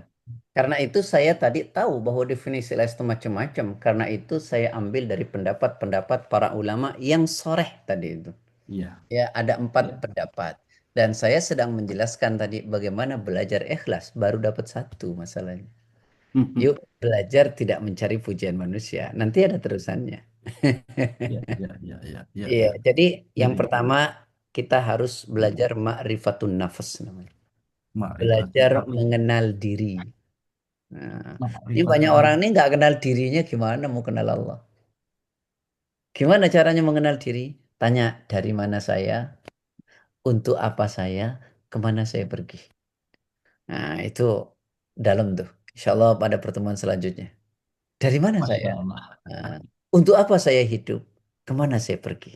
Karena itu saya tadi tahu bahwa definisi les itu macam-macam. Karena itu saya ambil dari pendapat-pendapat para ulama yang soreh tadi itu. Iya. Ya, ada 4 Iya. pendapat. Dan saya sedang menjelaskan tadi bagaimana belajar ikhlas. Baru dapat 1 masalahnya. Yuk belajar tidak mencari pujian manusia. Nanti ada terusannya. Iya, iya, iya, iya, iya, Iya, iya. jadi yang Jadi, pertama kita harus belajar ma'rifatun nafas namanya. ma'rifatun Belajar nafs, mengenal diri. Nah, ini banyak ma'rifatun orang nafs. ini nggak kenal dirinya, gimana mau kenal Allah? Gimana caranya mengenal diri? Tanya, dari mana saya, untuk apa saya, kemana saya pergi. Nah, itu dalam tuh. Insya Allah pada pertemuan selanjutnya. Dari mana Masya saya? Allah. Nah, untuk apa saya hidup? Kemana saya pergi?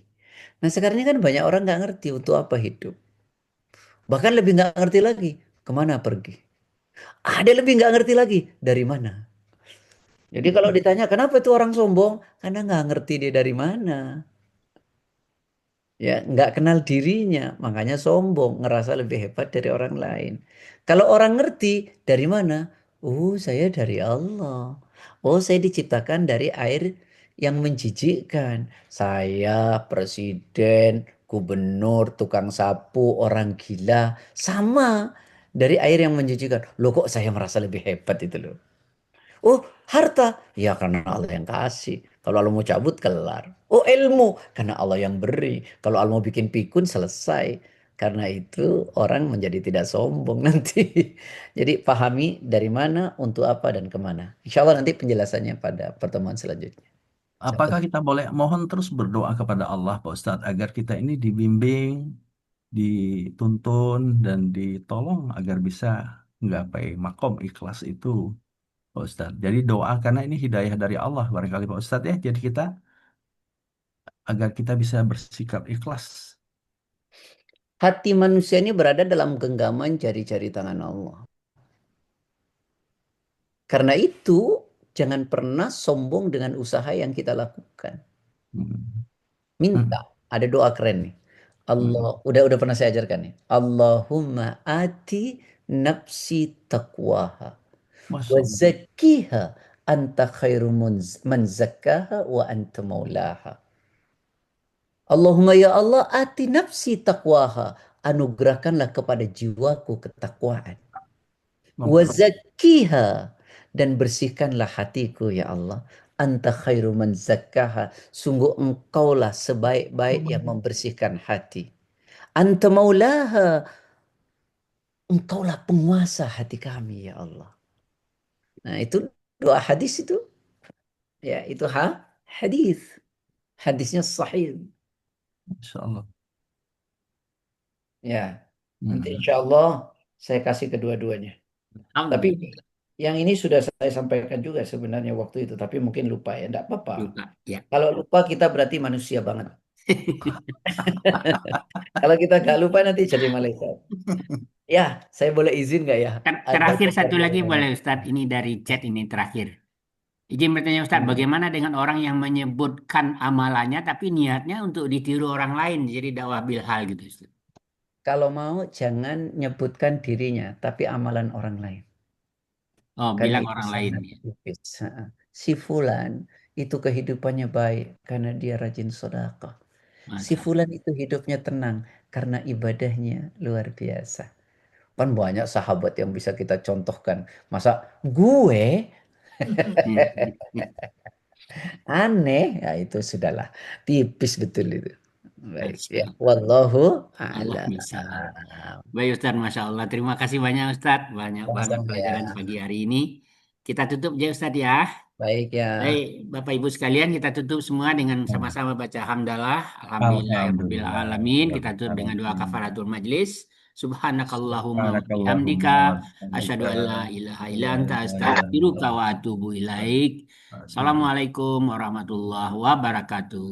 Nah, sekarang ini kan banyak orang nggak ngerti untuk apa hidup. Bahkan lebih nggak ngerti lagi, kemana pergi. Ada lebih nggak ngerti lagi, dari mana. Jadi kalau ditanya, kenapa itu orang sombong? Karena nggak ngerti dia dari mana. Ya, nggak kenal dirinya, makanya sombong, ngerasa lebih hebat dari orang lain. Kalau orang ngerti dari mana? Oh, saya dari Allah. Oh, saya diciptakan dari air yang menjijikkan. Saya presiden, gubernur, tukang sapu, orang gila, sama dari air yang menjijikkan. Loh, kok saya merasa lebih hebat itu loh. Oh, harta. Ya karena Allah yang kasih. Kalau Allah mau cabut, kelar. Oh, ilmu. Karena Allah yang beri. Kalau Allah mau bikin pikun, selesai. Karena itu orang menjadi tidak sombong nanti. Jadi pahami dari mana, untuk apa, dan kemana. Insya Allah nanti penjelasannya pada pertemuan selanjutnya. Apakah kita boleh mohon terus berdoa kepada Allah, Pak Ustadz, agar kita ini dibimbing, dituntun, dan ditolong agar bisa menggapai makom ikhlas itu, Pak Ustadz. Jadi doa karena ini hidayah dari Allah barangkali Pak Ustadz ya. Jadi kita agar kita bisa bersikap ikhlas. Hati manusia ini berada dalam genggaman jari-jari tangan Allah. Karena itu, jangan pernah sombong dengan usaha yang kita lakukan. Hmm. Minta. Ada doa keren nih. Allah, udah pernah saya ajarkan nih. Allahumma ati nafsi taqwaha Masya wa Allah. zakkiha anta khairu man zakkaha wa anta maulaha. Allahumma ya Allah ati nafsi taqwaha. Anugerahkanlah kepada jiwaku ketakwaan. Wa zakkiha. Dan bersihkanlah hatiku ya Allah. Anta khairu man zakkaha. Sungguh engkaulah sebaik-baik yang membersihkan hati. Anta maulaha. Engkaulah penguasa hati kami ya Allah. Nah itu doa hadis itu. Ya itu hadis. Hadisnya sahih. Masya Allah. Ya. Nanti Hmm. insya Allah saya kasih kedua-duanya. Tapi Alhamdulillah. yang ini sudah saya sampaikan juga sebenarnya waktu itu. Tapi mungkin lupa ya. Tidak apa-apa. Lupa. Ya. Kalau lupa kita berarti manusia banget. Kalau kita nggak lupa nanti jadi malaikat. Ya, saya boleh izin nggak ya? Ada Terakhir satu lagi pertanyaan. boleh Ustadz, ini dari chat ini terakhir. Izin bertanya Ustadz, bagaimana dengan orang yang menyebutkan amalannya tapi niatnya untuk ditiru orang lain, jadi dakwah bilhal gitu Ustadz. Kalau mau jangan nyebutkan dirinya, tapi amalan orang lain. Oh, Karena bilang itu orang lain sangat ya. tipis. Si Fulan itu kehidupannya baik karena dia rajin sedekah. Si Masa. Fulan itu hidupnya tenang karena ibadahnya luar biasa. Kan banyak sahabat yang bisa kita contohkan. Masa gue aneh? Ya itu sudahlah. Tipis betul itu. Baik Masya ya. Allah. Wallahu Allah a'lam. bisa. Baik Ustadz, Masya Allah. Terima kasih banyak Ustadz. Banyak banget Sama-sama ya. pelajaran pagi hari ini. Kita tutup ya Ustadz ya. Baik ya. Baik, Bapak Ibu sekalian, kita tutup semua dengan sama-sama baca hamdalah. Alhamdulillahirabbil Alhamdulillah. alamin. Kita tutup dengan doa kafaratul majlis. Subhanakallahumma wa bihamdika Subhanakallahumma wa asyhadu bihamdika. an la ilaha illa La anta ilaha illa astaghfiruka wa anta. atubu ilaik. Assalamualaikum warahmatullahi wabarakatuh.